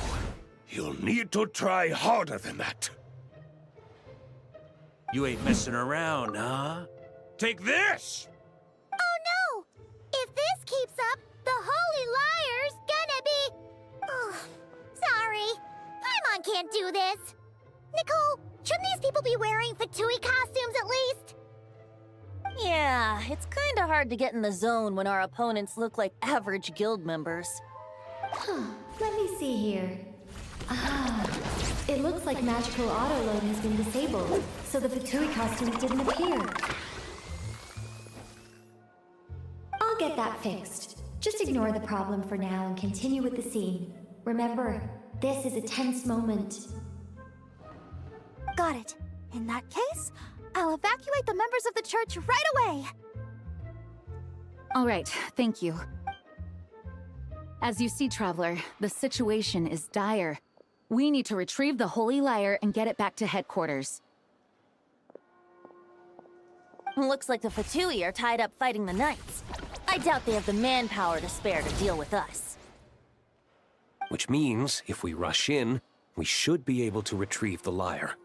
you'll need to try harder than that. You ain't messing around, huh? Take this! Oh no! If this keeps up, the Holy Liar's gonna be... Oh, sorry. Paimon can't do this. Nicole, shouldn't these people be wearing Fatui costumes at least? Yeah, it's kinda hard to get in the zone when our opponents look like average guild members. Let me see here. It looks like magical autoload has been disabled, so the Fatui costumes didn't appear. I'll get that fixed. Just ignore the problem for now and continue with the scene. Remember, this is a tense moment. Got it. In that case, I'll evacuate the members of the church right away. All right, thank you. As you see, Traveler, the situation is dire. We need to retrieve the Holy Lyre and get it back to headquarters. Looks like the Fatui are tied up fighting the Knights. I doubt they have the manpower to spare to deal with us. Which means, if we rush in, we should be able to retrieve the lyre.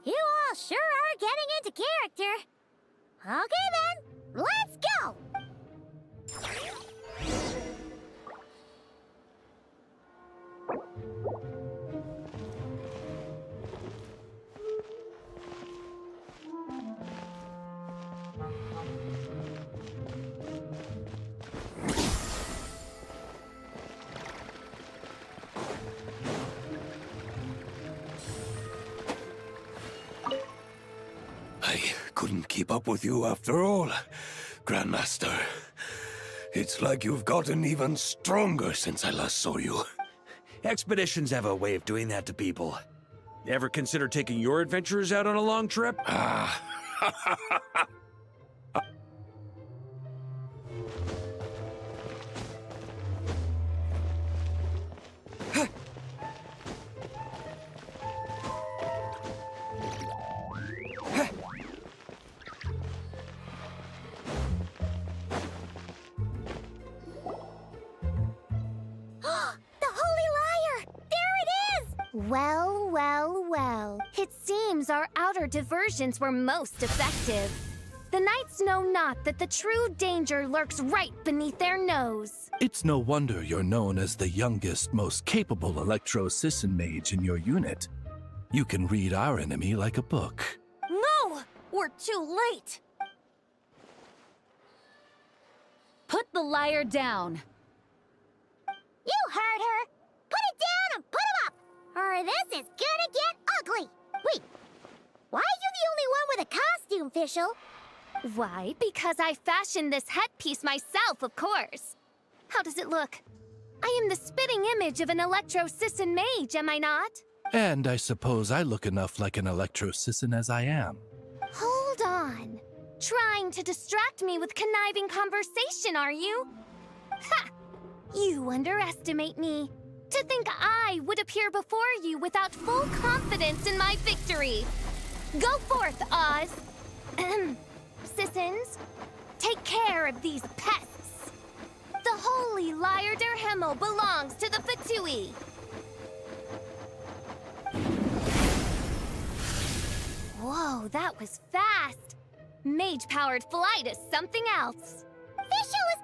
You all sure are getting into character. Okay then, let's go! I couldn't keep up with you after all, Grandmaster. It's like you've gotten even stronger since I last saw you. Expeditions have a way of doing that to people. Ever consider taking your adventurers out on a long trip? Well, well, well. It seems our outer diversions were most effective. The knights know not that the true danger lurks right beneath their nose. It's no wonder you're known as the youngest, most capable electro-assassin mage in your unit. You can read our enemy like a book. No! We're too late! Put the liar down. You heard her! Put it down and put him up! Or this is gonna get ugly! Wait, why are you the only one with a costume, Fischl? Why? Because I fashioned this headpiece myself, of course. How does it look? I am the spitting image of an electro-assassin mage, am I not? And I suppose I look enough like an electro-assassin as I am. Hold on. Trying to distract me with conniving conversation, are you? Ha! You underestimate me. To think I would appear before you without full confidence in my victory. Go forth, Oz. Sissons, take care of these pests. The holy Lyre der Himmel belongs to the Fatui. Whoa, that was fast. Mage-powered flight is something else. Fischl is...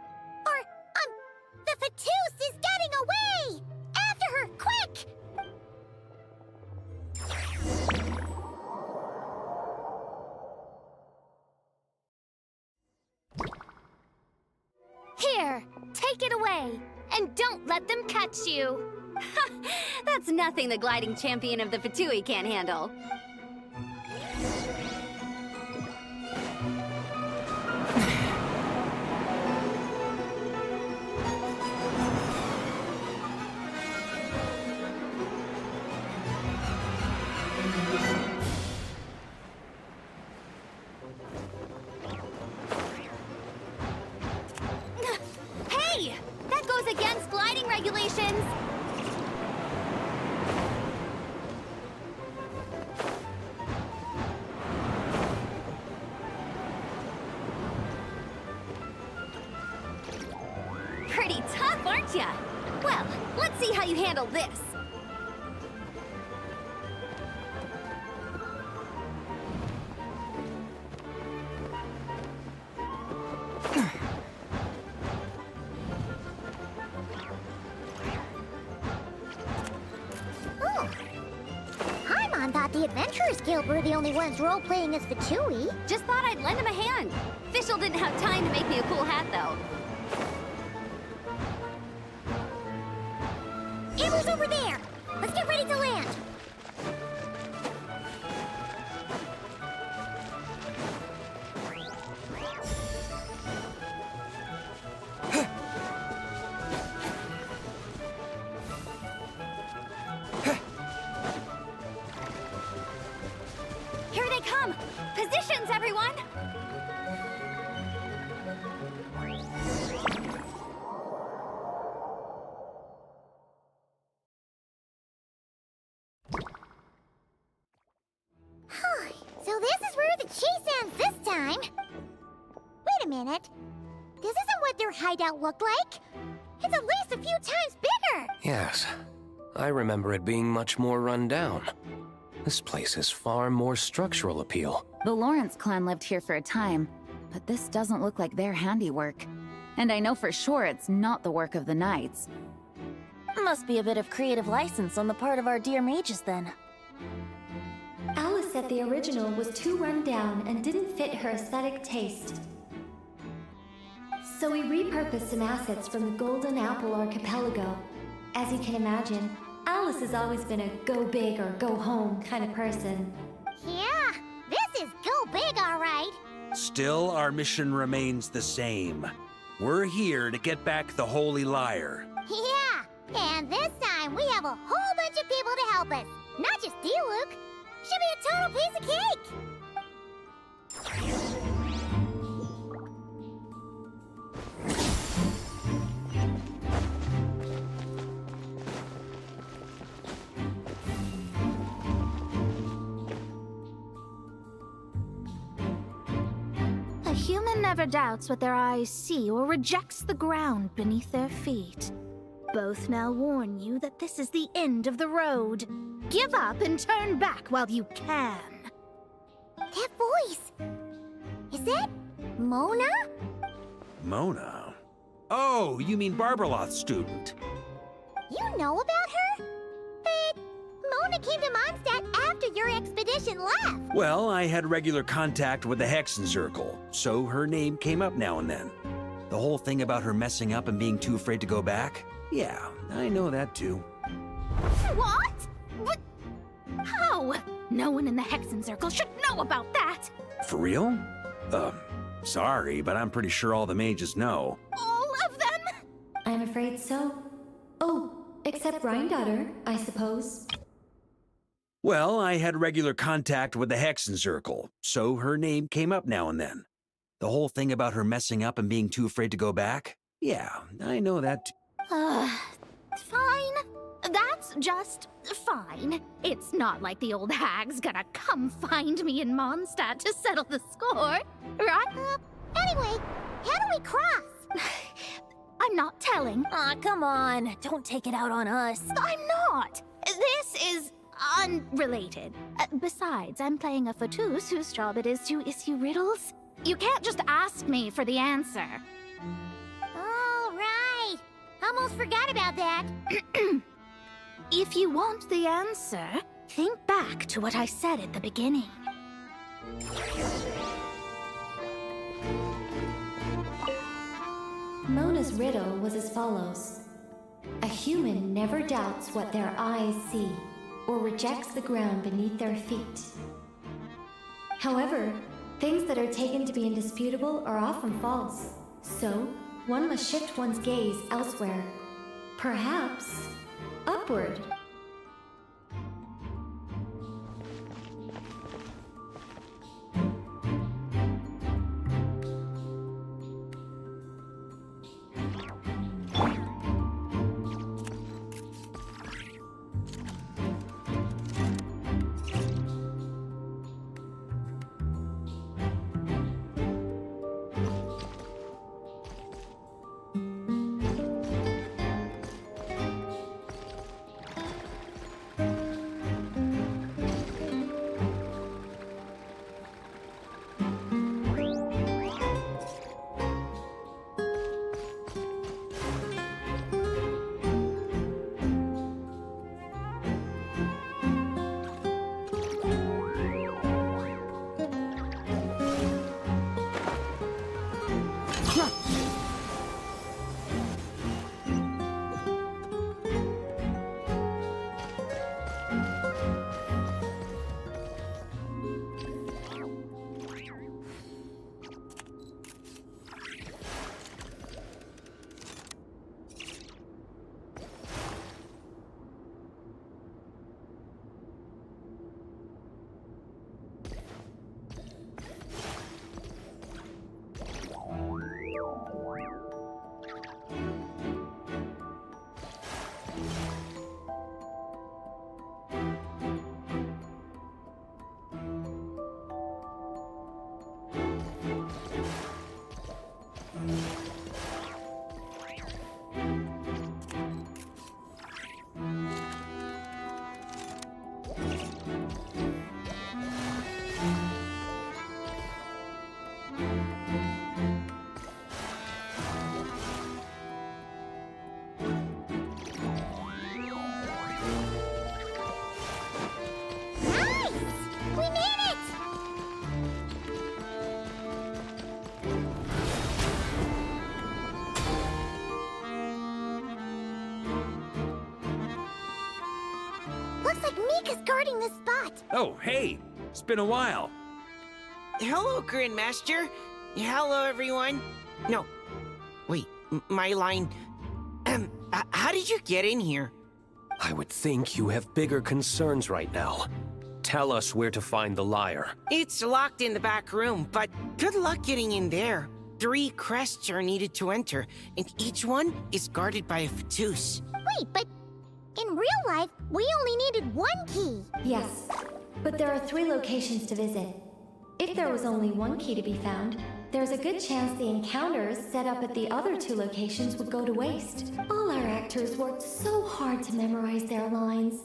the Fatus is getting away! After her, quick! Here, take it away, and don't let them catch you. That's nothing the gliding champion of the Fatui can't handle. Hey! That goes against gliding regulations! Pretty tough, aren't ya? Well, let's see how you handle this. Oh. Paimon thought the Adventurers Guild were the only ones role-playing as Fatui. Just thought I'd lend him a hand. Fischl didn't have time to make me a cool hat, though. Amber's over there! Let's get ready to land! Here they come! Positions, everyone! So this is where the chase ends this time. Wait a minute. This isn't what their hideout looked like. It's at least a few times bigger. Yes, I remember it being much more run down. This place has far more structural appeal. The Lawrence clan lived here for a time, but this doesn't look like their handiwork. And I know for sure it's not the work of the knights. Must be a bit of creative license on the part of our dear mages, then. Alice said the original was too run down and didn't fit her aesthetic taste. So we repurposed some assets from the Golden Apple Archipelago. As you can imagine, Alice has always been a go big or go home kind of person. Yeah, this is go big, all right. Still, our mission remains the same. We're here to get back the Holy Lyre. Yeah, and this time we have a whole bunch of people to help us. Not just Diluc. Should be a total piece of cake. A human never doubts what their eyes see or rejects the ground beneath their feet. Both now warn you that this is the end of the road. Give up and turn back while you can. That voice! Is that Mona? Mona? Oh, you mean Barbarloth's student. You know about her? But Mona came to Mondstadt after your expedition left. Well, I had regular contact with the Hexen Circle, so her name came up now and then. The whole thing about her messing up and being too afraid to go back? Yeah, I know that too. What? But how? No one in the Hexen Circle should know about that. For real? Sorry, but I'm pretty sure all the mages know. All of them? I'm afraid so. Oh, except Rheindotter, I suppose. Well, I had regular contact with the Hexen Circle, so her name came up now and then. The whole thing about her messing up and being too afraid to go back? Yeah, I know that too. Fine. That's just fine. It's not like the old hag's gonna come find me in Mondstadt to settle the score, right? Anyway, how do we cross? I'm not telling. Aw, come on. Don't take it out on us. I'm not. This is unrelated. Besides, I'm playing a Fatus whose job it is to issue riddles. You can't just ask me for the answer. All right. Almost forgot about that. If you want the answer, think back to what I said at the beginning. Mona's riddle was as follows. A human never doubts what their eyes see, or rejects the ground beneath their feet. However, things that are taken to be indisputable are often false. So, one must shift one's gaze elsewhere. Perhaps, upward. Looks like Mika's guarding this spot. Oh, hey! It's been a while. Hello, Grandmaster. Hello, everyone. No. Wait, my line... how did you get in here? I would think you have bigger concerns right now. Tell us where to find the lyre. It's locked in the back room, but good luck getting in there. 3 crests are needed to enter, and each one is guarded by a Fatus. Wait, but in real life, we only needed 1 key. Yes, but there are 3 locations to visit. If there was only 1 key to be found, there's a good chance the encounters set up at the other 2 locations would go to waste. All our actors worked so hard to memorize their lines.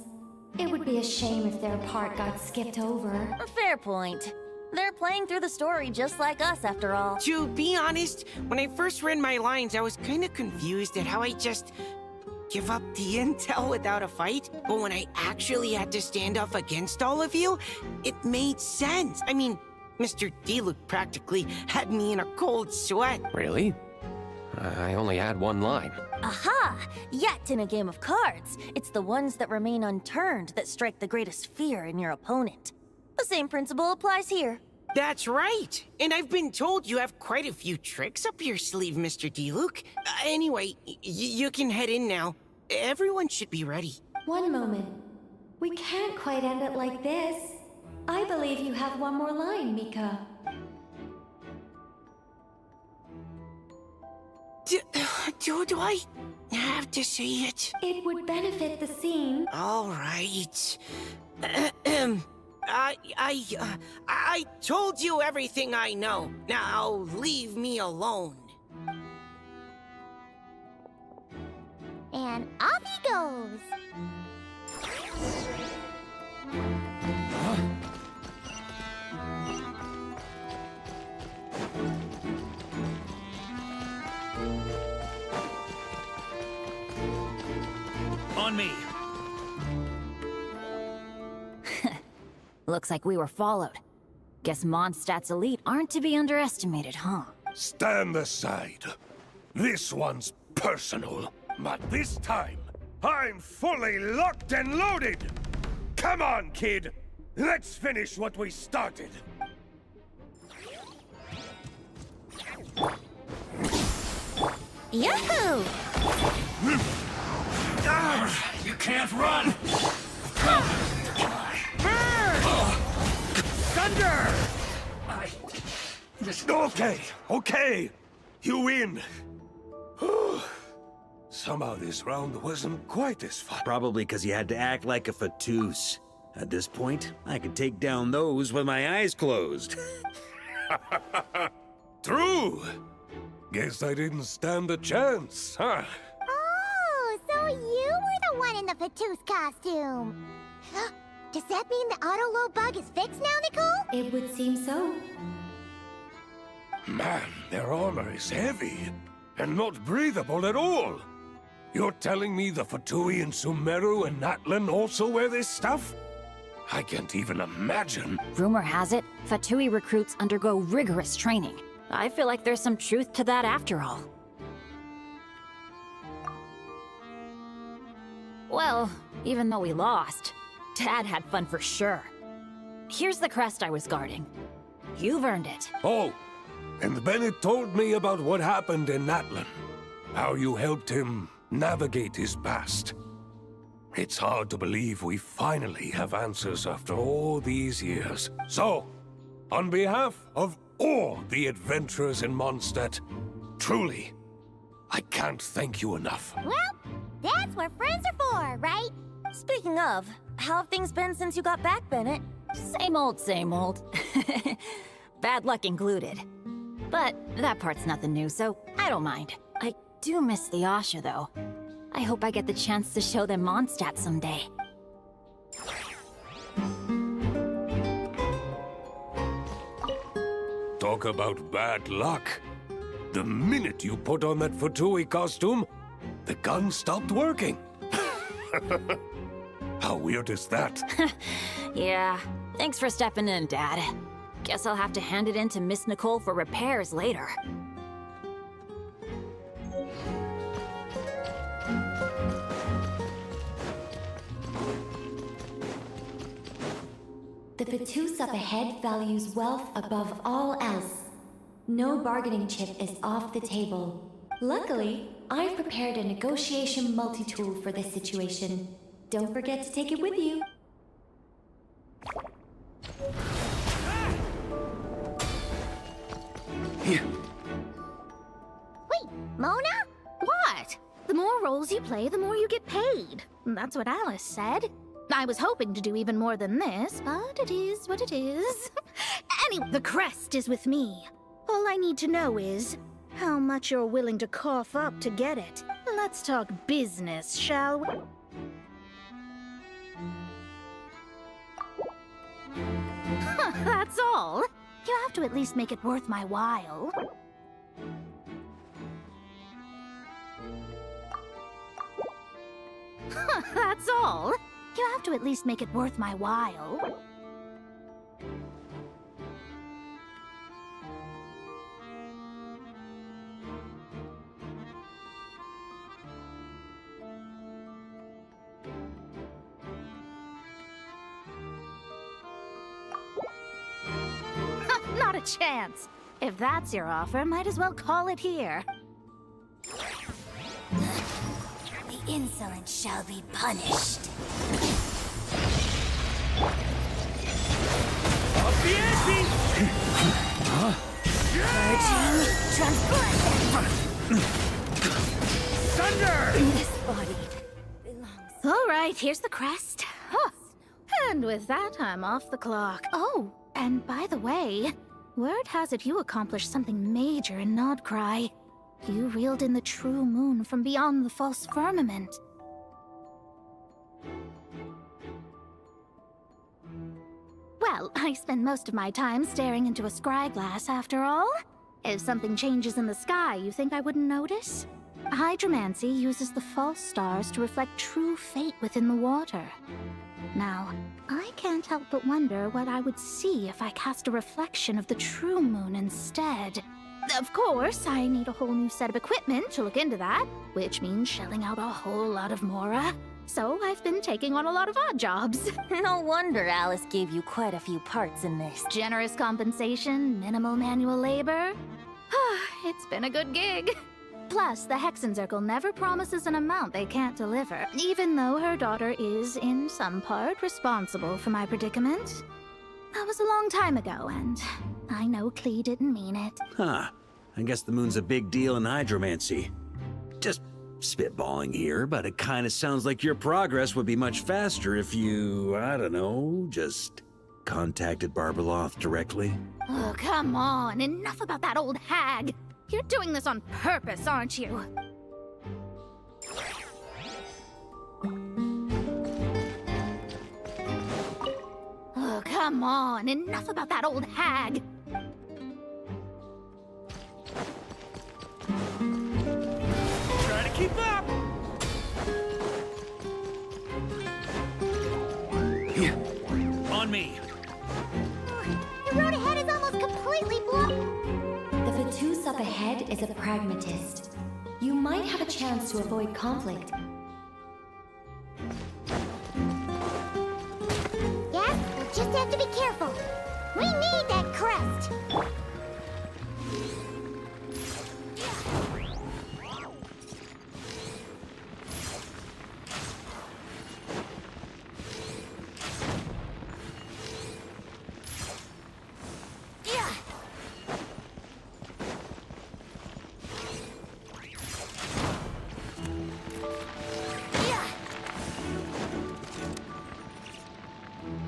It would be a shame if their part got skipped over. Fair point. They're playing through the story just like us, after all. To be honest, when I first read my lines, I was kind of confused at how I just give up the intel without a fight. But when I actually had to stand up against all of you, it made sense. I mean, Mr. Diluc practically had me in a cold sweat. Really? I only had one line. Aha! Yet in a game of cards, it's the ones that remain unturned that strike the greatest fear in your opponent. The same principle applies here. That's right. And I've been told you have quite a few tricks up your sleeve, Mr. Diluc. Anyway, you can head in now. Everyone should be ready. One moment. We can't quite end it like this. I believe you have one more line, Mika. Do I have to say it? It would benefit the scene. All right. I told you everything I know. Now leave me alone. And off he goes. On me. Looks like we were followed. Guess Mondstadt's elite aren't to be underestimated, huh? Stand aside. This one's personal. But this time, I'm fully locked and loaded! Come on, kid! Let's finish what we started! Yahoo! You can't run! Thunder! Okay. You win. Somehow this round wasn't quite as fun. Probably because you had to act like a fatus. At this point, I could take down those with my eyes closed. True. Guess I didn't stand a chance, huh? Oh, so you were the one in the Fatus costume. Does that mean the auto-load bug is fixed now, Nicole? It would seem so. Man, their armor is heavy and not breathable at all. You're telling me the Fatui in Sumeru and Natlan also wear this stuff? I can't even imagine. Rumor has it, Fatui recruits undergo rigorous training. I feel like there's some truth to that after all. Well, even though we lost, Dad had fun for sure. Here's the crest I was guarding. You've earned it. Oh, and Bennett told me about what happened in Natlan. How you helped him navigate his past. It's hard to believe we finally have answers after all these years. So, on behalf of all the adventurers in Mondstadt, truly, I can't thank you enough. Well, that's what friends are for, right? Speaking of, how have things been since you got back, Bennett? Same old, same old. Bad luck included. But that part's nothing new, so I don't mind. I do miss the Asha, though. I hope I get the chance to show them Mondstadt someday. Talk about bad luck. The minute you put on that Fatui costume, the gun stopped working. How weird is that? Yeah, thanks for stepping in, Dad. Guess I'll have to hand it in to Miss Nicole for repairs later. The Fatus up ahead values wealth above all else. No bargaining chip is off the table. Luckily, I've prepared a negotiation multi-tool for this situation. Don't forget to take it with you. Wait, Mona? What? The more roles you play, the more you get paid. That's what Alice said. I was hoping to do even more than this, but it is what it is. Anyway, the crest is with me. All I need to know is how much you're willing to cough up to get it. Let's talk business, shall we? That's all. You have to at least make it worth my while. That's all. You have to at least make it worth my while. Not a chance. If that's your offer, might as well call it here. The insolent shall be punished. Purging, transgression. Thunder! This body belongs. All right, here's the crest. Huh. And with that, I'm off the clock. Oh, and by the way, word has it you accomplished something major in Nodcry. You reeled in the true moon from beyond the false firmament. Well, I spend most of my time staring into a scryglass after all. If something changes in the sky, you think I wouldn't notice? Hydromancy uses the false stars to reflect true fate within the water. Now, I can't help but wonder what I would see if I cast a reflection of the true moon instead. Of course, I need a whole new set of equipment to look into that, which means shelling out a whole lot of mora. So I've been taking on a lot of odd jobs. No wonder Alice gave you quite a few parts in this. Generous compensation, minimal manual labor. It's been a good gig. Plus, the Hexenzirkel never promises an amount they can't deliver, even though her daughter is, in some part, responsible for my predicament. That was a long time ago, and I know Klee didn't mean it. Huh. I guess the moon's a big deal in hydromancy. Just spitballing here, but it kind of sounds like your progress would be much faster if you, I don't know, just contacted Barbeloth directly. Oh, come on. Enough about that old hag. You're doing this on purpose, aren't you? Oh, come on. Enough about that old hag. Try to keep up! On me! The road ahead is almost completely blocked. The Vatus up ahead is a pragmatist. You might have a chance to avoid conflict. Yes, we'll just have to be careful. We need that crest.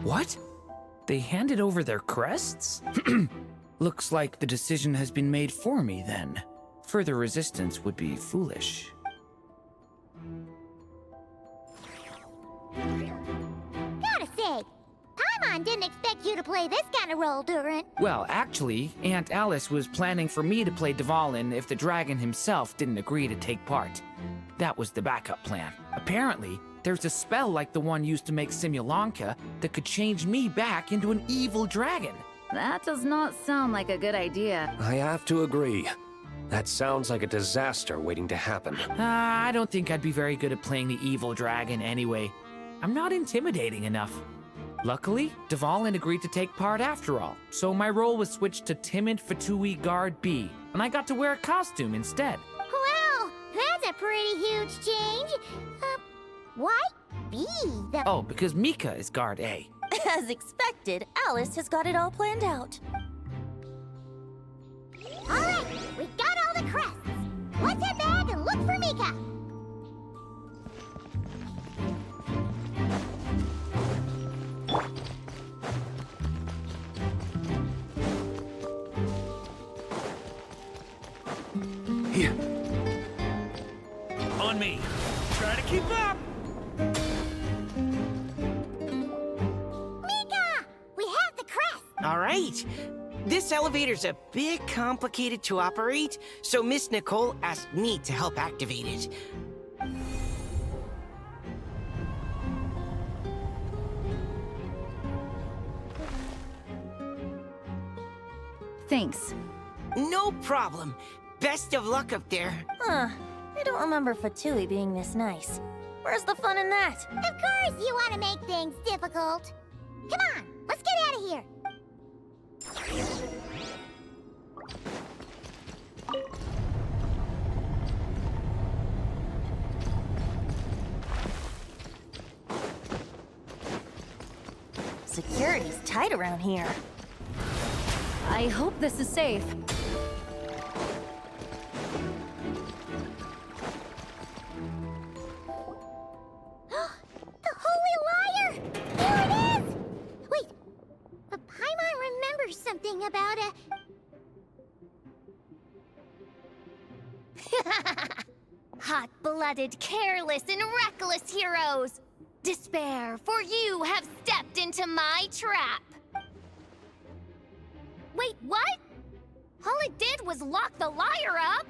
What? They handed over their crests? Looks like the decision has been made for me then. Further resistance would be foolish. Gotta say, Paimon didn't expect you to play this kind of role, Durant. Well, actually, Aunt Alice was planning for me to play Dvalin if the dragon himself didn't agree to take part. That was the backup plan. Apparently, there's a spell like the one used to make Simulanka that could change me back into an evil dragon. That does not sound like a good idea. I have to agree. That sounds like a disaster waiting to happen. I don't think I'd be very good at playing the evil dragon anyway. I'm not intimidating enough. Luckily, Dvalin agreed to take part after all, so my role was switched to Timid Fatui Guard B, and I got to wear a costume instead. Wow, that's a pretty huge change. Why B? Oh, because Mika is Guard A. As expected, Alice has got it all planned out. All right, we got all the crests. Let's head back and look for Mika. Here. On me. Try to keep up! Mika! We have the crest! All right. right. This elevator's a bit complicated to operate, so Miss Nicole asked me to help activate it. Thanks. No problem. Best of luck up there. Huh. I don't remember Fatui being this nice. Where's the fun in that? Of course you want to make things difficult. Come on, let's get out of here. Security's tight around here. I hope this is safe. The Holy Liar! There it is! Wait, but Paimon remembers something about a... Hot-blooded, careless, and reckless heroes! Despair, for you have stepped into my trap! Wait, what? All it did was lock the liar up!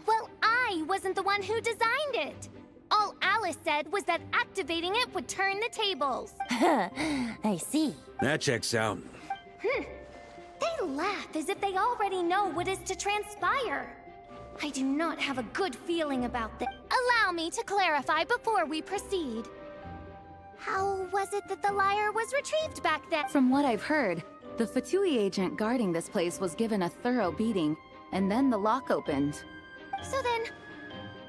Well, I wasn't the one who designed it. All Alice said was that activating it would turn the tables. I see. That checks out. They laugh as if they already know what is to transpire. I do not have a good feeling about this. Allow me to clarify before we proceed. How was it that the liar was retrieved back then? From what I've heard, the Fatui agent guarding this place was given a thorough beating, and then the lock opened. So then,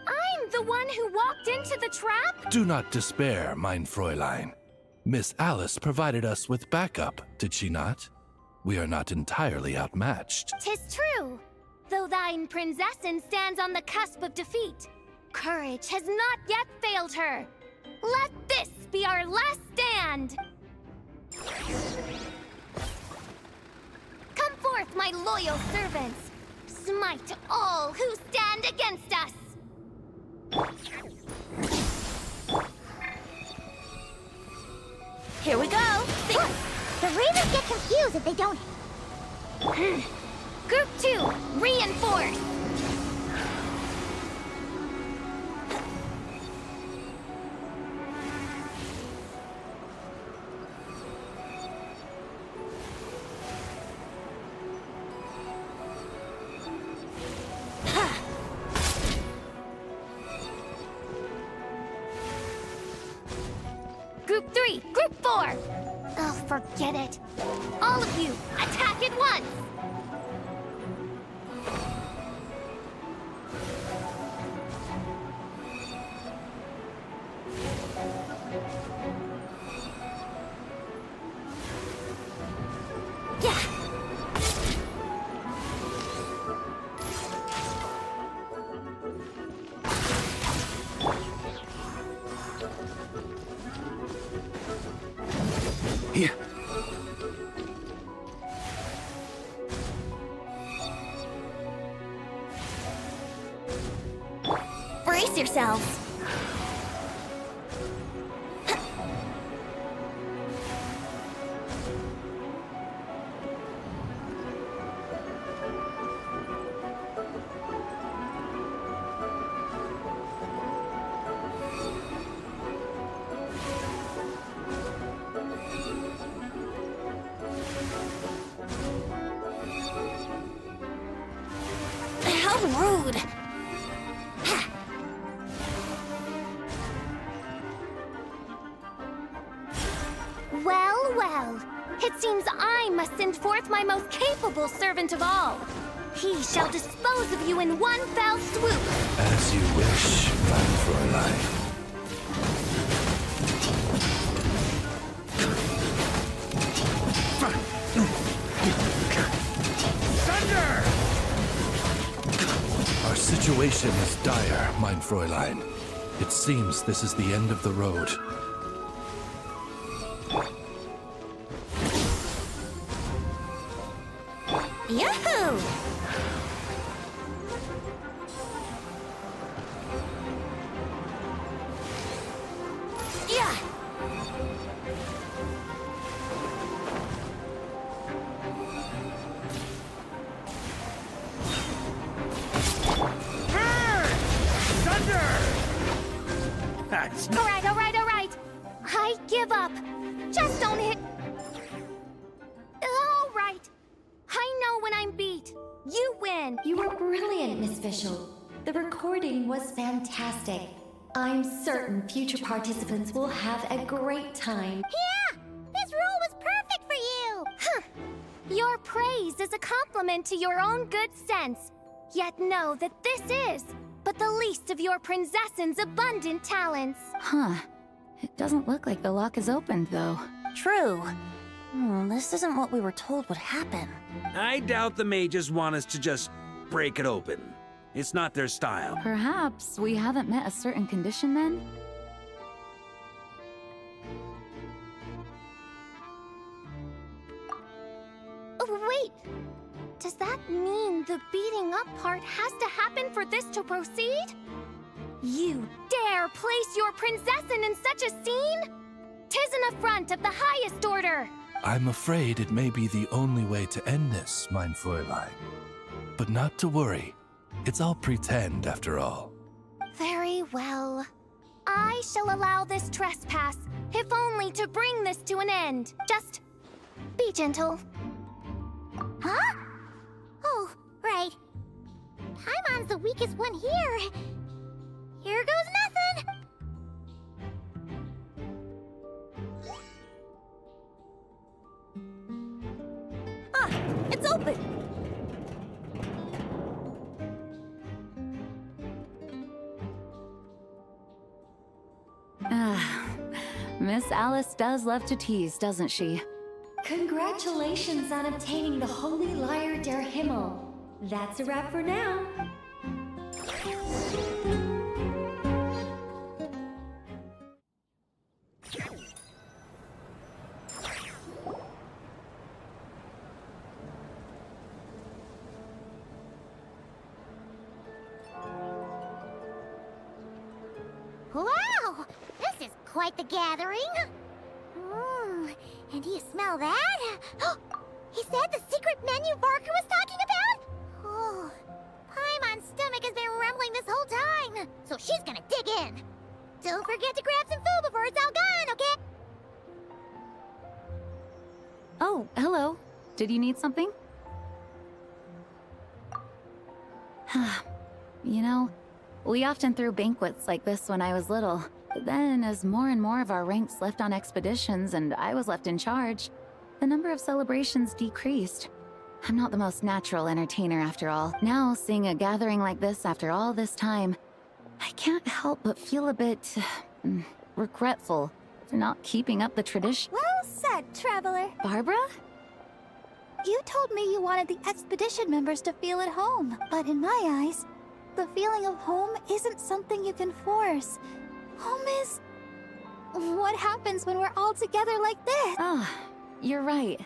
I'm the one who walked into the trap? Do not despair, mein Fräulein. Miss Alice provided us with backup, did she not? We are not entirely outmatched. 'Tis true. Though thine Prinzessin stands on the cusp of defeat, courage has not yet failed her. Let this be our last stand! Come forth, my loyal servants! Smite all who stand against us! Here we go! The Ravens get confused if they don't... Group 2, reinforce! Group 3, Group 4! Oh, forget it. All of you, attack at once! Yeah! Here. Brace yourselves! How rude! Well, well. It seems I must send forth my most capable servant of all. He shall dispose of you in one fell swoop. As you wish, mein Fräulein. Our situation is dire, mein Fräulein. It seems this is the end of the road. Yahoo! Yeah! give up. Just don't hit... All right. I know when I'm beat. You win. You were brilliant, Miss Fischl. The recording was fantastic. I'm certain future participants will have a great time. Yeah! This role was perfect for you! Huh. Your praise is a compliment to your own good sense. Yet know that this is but the least of your princess's abundant talents. Huh. It doesn't look like the lock is opened, though. True. This isn't what we were told would happen. I doubt the mages want us to just break it open. It's not their style. Perhaps we haven't met a certain condition then? Oh, wait! Does that mean the beating up part has to happen for this to proceed? You dare place your princessin in such a scene? 'Tis an affront of the highest order! I'm afraid it may be the only way to end this, mein Fräulein. But not to worry. It's all pretend, after all. Very well. I shall allow this trespass, if only to bring this to an end. Just be gentle. Huh? Oh, right. Paimon's the weakest one here. Here goes nothing! Ah, it's open! Miss Alice does love to tease, doesn't she? Congratulations on obtaining the Holy Lyre der Himmel. That's a wrap for now. Wow! This is quite the gathering. And do you smell that? Is that the secret menu Barker was talking about? Oh, Paimon's stomach has been rumbling this whole time, so she's gonna dig in. Don't forget to grab some food before it's all gone, okay? Oh, hello. Did you need something? You know, we often threw banquets like this when I was little. But then, as more and more of our ranks left on expeditions and I was left in charge, the number of celebrations decreased. I'm not the most natural entertainer after all. Now, seeing a gathering like this after all this time, I can't help but feel a bit regretful for not keeping up the tradition. Well said, Traveler. Barbara? You told me you wanted the expedition members to feel at home, but in my eyes, the feeling of home isn't something you can force. Home is... what happens when we're all together like this? Ah, you're right.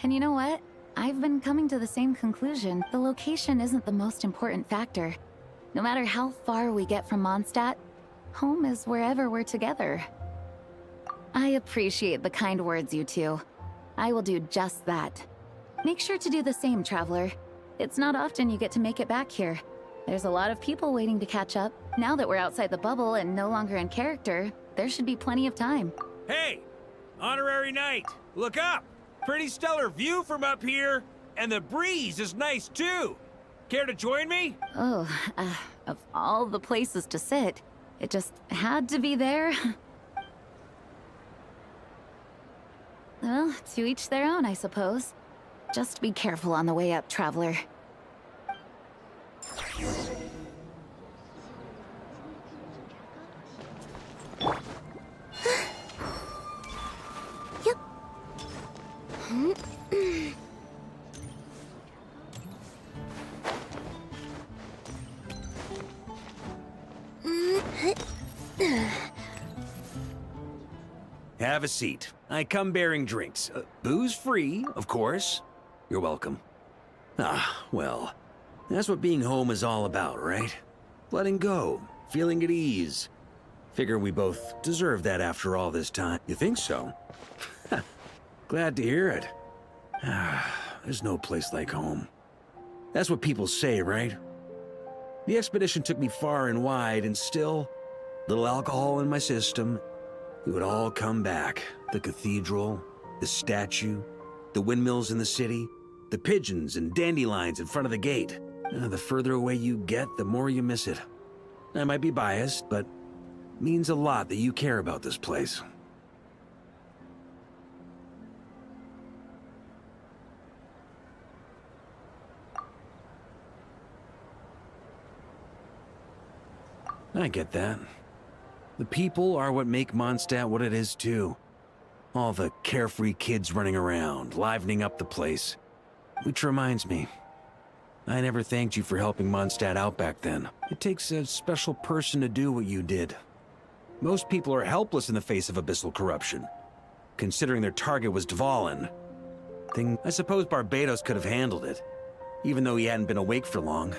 And you know what? I've been coming to the same conclusion. The location isn't the most important factor. No matter how far we get from Mondstadt, home is wherever we're together. I appreciate the kind words, you two. I will do just that. Make sure to do the same, Traveler. It's not often you get to make it back here. There's a lot of people waiting to catch up. Now that we're outside the bubble and no longer in character, there should be plenty of time. Hey! Honorary Knight! Look up! Pretty stellar view from up here, and the breeze is nice too! Care to join me? Oh, of all the places to sit, it just had to be there. Well, to each their own, I suppose. Just be careful on the way up, Traveler. Have a seat. I come bearing drinks. Booze free, of course. You're welcome. Ah, well, that's what being home is all about, right? Letting go, feeling at ease. Figure we both deserve that after all this time. You think so? Glad to hear it. There's no place like home. That's what people say, right? The expedition took me far and wide, and still, little alcohol in my system, it would all come back. The cathedral, the statue, the windmills in the city, the pigeons and dandelions in front of the gate. The further away you get, the more you miss it. I might be biased, but it means a lot that you care about this place. I get that. The people are what make Mondstadt what it is, too. All the carefree kids running around, livening up the place. Which reminds me, I never thanked you for helping Mondstadt out back then. It takes a special person to do what you did. Most people are helpless in the face of abyssal corruption, considering their target was Dvalin. I suppose Barbados could have handled it, even though he hadn't been awake for long.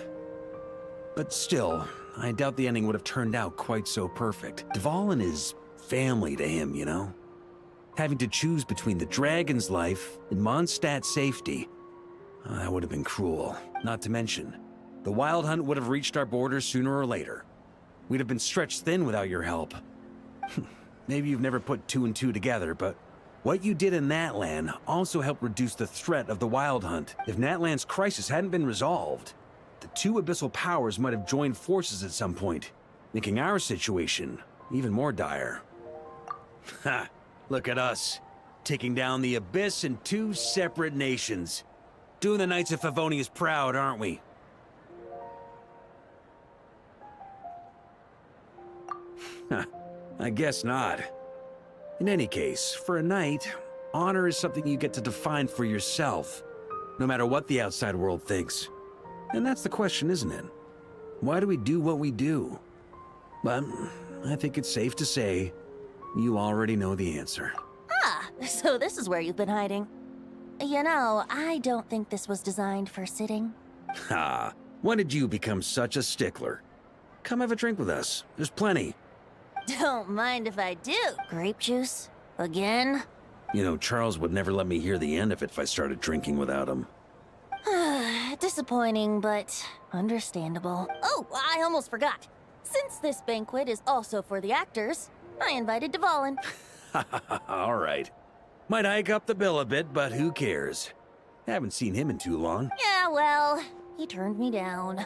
But still, I doubt the ending would have turned out quite so perfect. Dvalin is family to him, you know? Having to choose between the dragon's life and Mondstadt's safety, that would have been cruel. Not to mention, the Wild Hunt would have reached our borders sooner or later. We'd have been stretched thin without your help. Maybe you've never put two and two together, but what you did in Natlan also helped reduce the threat of the Wild Hunt. If Natlan's crisis hadn't been resolved, the two abyssal powers might have joined forces at some point, making our situation even more dire. Ha! Look at us, taking down the Abyss in two separate nations. Doing the Knights of Favonius proud, aren't we? I guess not. In any case, for a knight, honor is something you get to define for yourself, no matter what the outside world thinks. And that's the question, isn't it? Why do we do what we do? But I think it's safe to say you already know the answer. Ah, so this is where you've been hiding. You know, I don't think this was designed for sitting. Ha! When did you become such a stickler? Come have a drink with us. There's plenty. Don't mind if I do. Grape juice? Again? You know, Charles would never let me hear the end of it if I started drinking without him. Disappointing, but understandable. Oh, I almost forgot. Since this banquet is also for the actors, I invited Dvalin. All right. Might hike up the bill a bit, but who cares? Haven't seen him in too long. Yeah, well, he turned me down.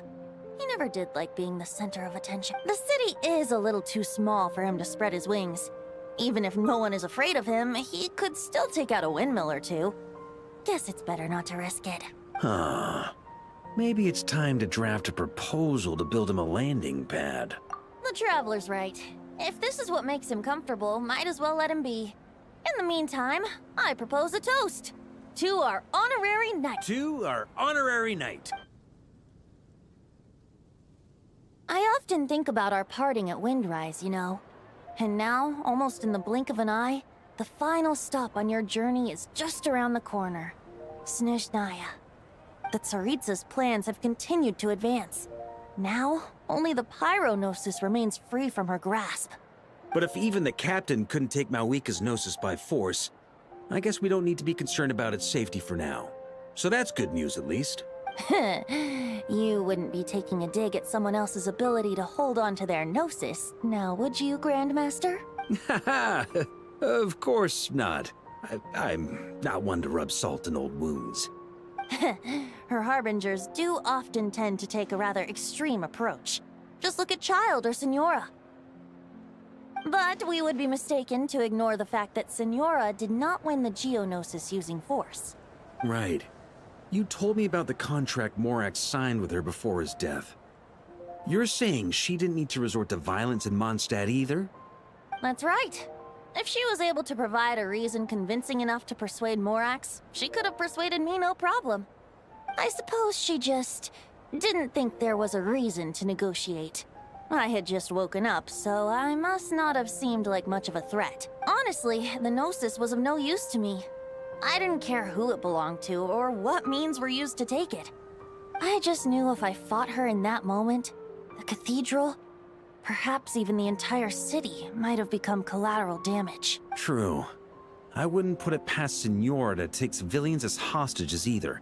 He never did like being the center of attention. The city is a little too small for him to spread his wings. Even if no one is afraid of him, he could still take out a windmill or two. Guess it's better not to risk it. Huh. Maybe it's time to draft a proposal to build him a landing pad. The Traveler's right. If this is what makes him comfortable, might as well let him be. In the meantime, I propose a toast. To our honorary knight. To our honorary knight. I often think about our parting at Windrise, you know. And now, almost in the blink of an eye, the final stop on your journey is just around the corner. Snezhnaya. The Tsaritsa's plans have continued to advance. Now, only the Pyronosis remains free from her grasp. But if even the captain couldn't take Malwika's Gnosis by force, I guess we don't need to be concerned about its safety for now. So that's good news, at least. You wouldn't be taking a dig at someone else's ability to hold on to their Gnosis, now would you, Grandmaster? Haha! Of course not. I'm not one to rub salt in old wounds. Her harbingers do often tend to take a rather extreme approach. Just look at Child or Senora. But we would be mistaken to ignore the fact that Senora did not win the Geonosis using force. Right. You told me about the contract Morax signed with her before his death. You're saying she didn't need to resort to violence in Mondstadt either? That's right. If she was able to provide a reason convincing enough to persuade Morax, she could have persuaded me no problem. I suppose she just didn't think there was a reason to negotiate. I had just woken up, so I must not have seemed like much of a threat. Honestly, the Gnosis was of no use to me. I didn't care who it belonged to or what means were used to take it. I just knew if I fought her in that moment, the cathedral, perhaps even the entire city, might have become collateral damage. True. I wouldn't put it past Senora to take civilians as hostages either.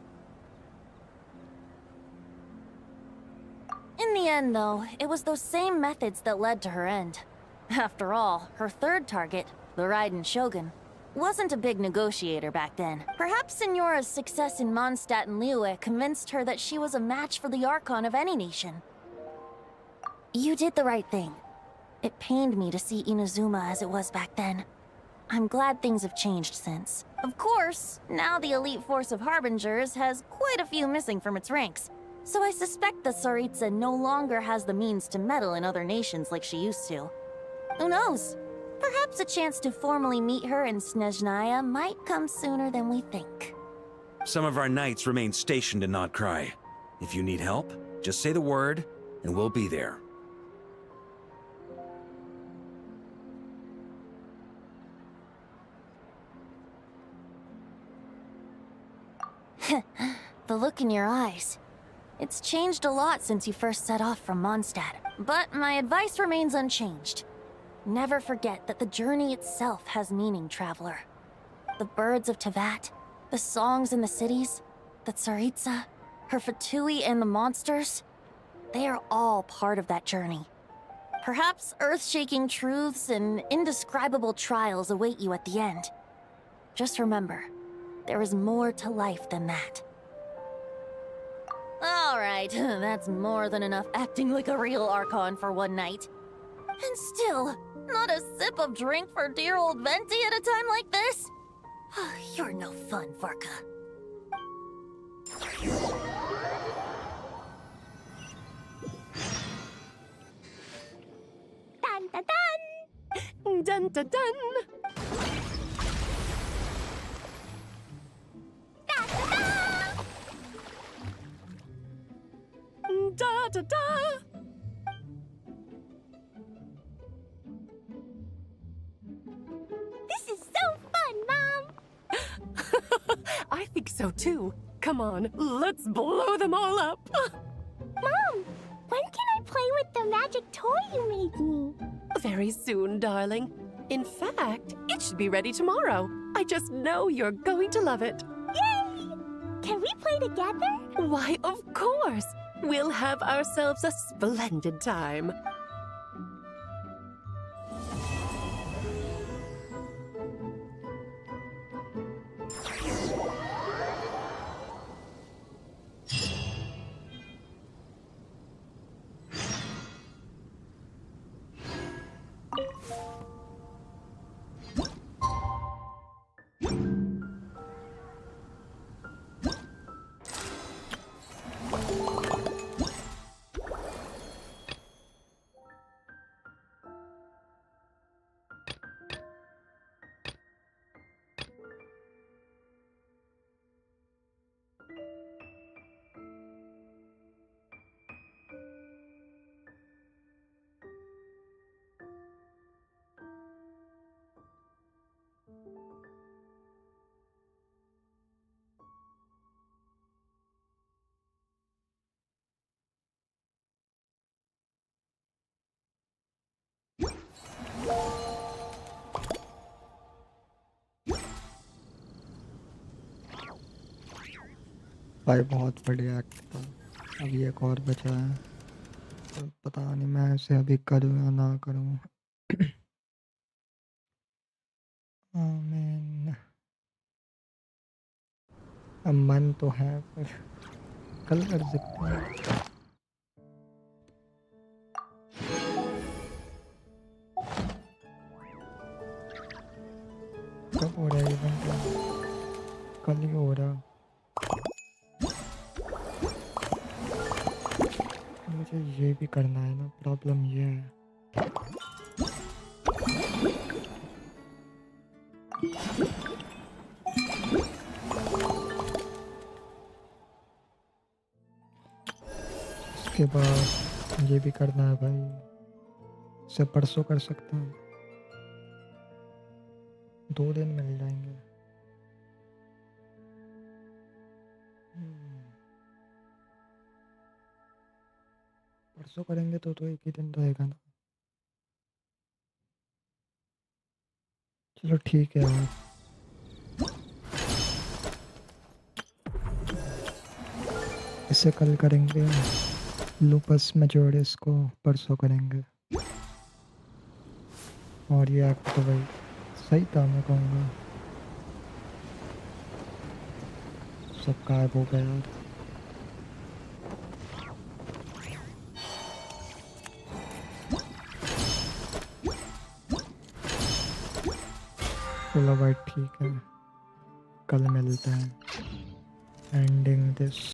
In the end, though, it was those same methods that led to her end. After all, her third target, the Raiden Shogun, wasn't a big negotiator back then. Perhaps Signora's success in Mondstadt and Liyue convinced her that she was a match for the Archon of any nation. You did the right thing. It pained me to see Inazuma as it was back then. I'm glad things have changed since. Of course, now the elite force of Harbingers has quite a few missing from its ranks, so I suspect the Tsaritsa no longer has the means to meddle in other nations like she used to. Who knows? Perhaps a chance to formally meet her in Snezhnaya might come sooner than we think. Some of our knights remain stationed in Notcry. If you need help, just say the word, and we'll be there. The look in your eyes. It's changed a lot since you first set off from Mondstadt, but my advice remains unchanged. Never forget that the journey itself has meaning, traveler. The birds of Tevat, the songs in the cities, the Tsaritsa, her Fatui and the monsters, they are all part of that journey. Perhaps earth-shaking truths and indescribable trials await you at the end. Just remember, there is more to life than that. Alright, that's more than enough acting like a real Archon for one night. And still, not a sip of drink for dear old Venti at a time like this? You're no fun, Varka. Dun dun dun! Dun dun dun! Da da da! This is so fun, Mom! I think so too. Come on, let's blow them all up. Mom, when can I play with the magic toy you made me? Very soon, darling. In fact, it should be ready tomorrow. I just know you're going to love it. Yay! Can we play together? Why, of course. We'll have ourselves a splendid time. भाई बहुत बढ़िया act था। अभी एक और बचा है, तो पता नहीं मैं इसे अभी करूँ या ना करूँ। आमीन। अब मन तो है पर कल कर सकते हैं। कब हो रहा है इवेंट? कल ही हो रहा। मुझे ये भी करना है ना, प्रॉब्लम ये है। उसके बाद ये भी करना है भाई, इसे परसों कर सकते हैं, 2 दिन मिल जाएंगे। परसों करेंगे तो एक ही दिन रहेगा ना। चलो ठीक है यार, इसे कल करेंगे, लूपस मेजोरिस को परसों करेंगे, और ये एक्ट तो भाई सही था मैं कहूँगा। सब गायब हो गया यार। चलो भाई ठीक है, कल मिलते हैं। Ending this.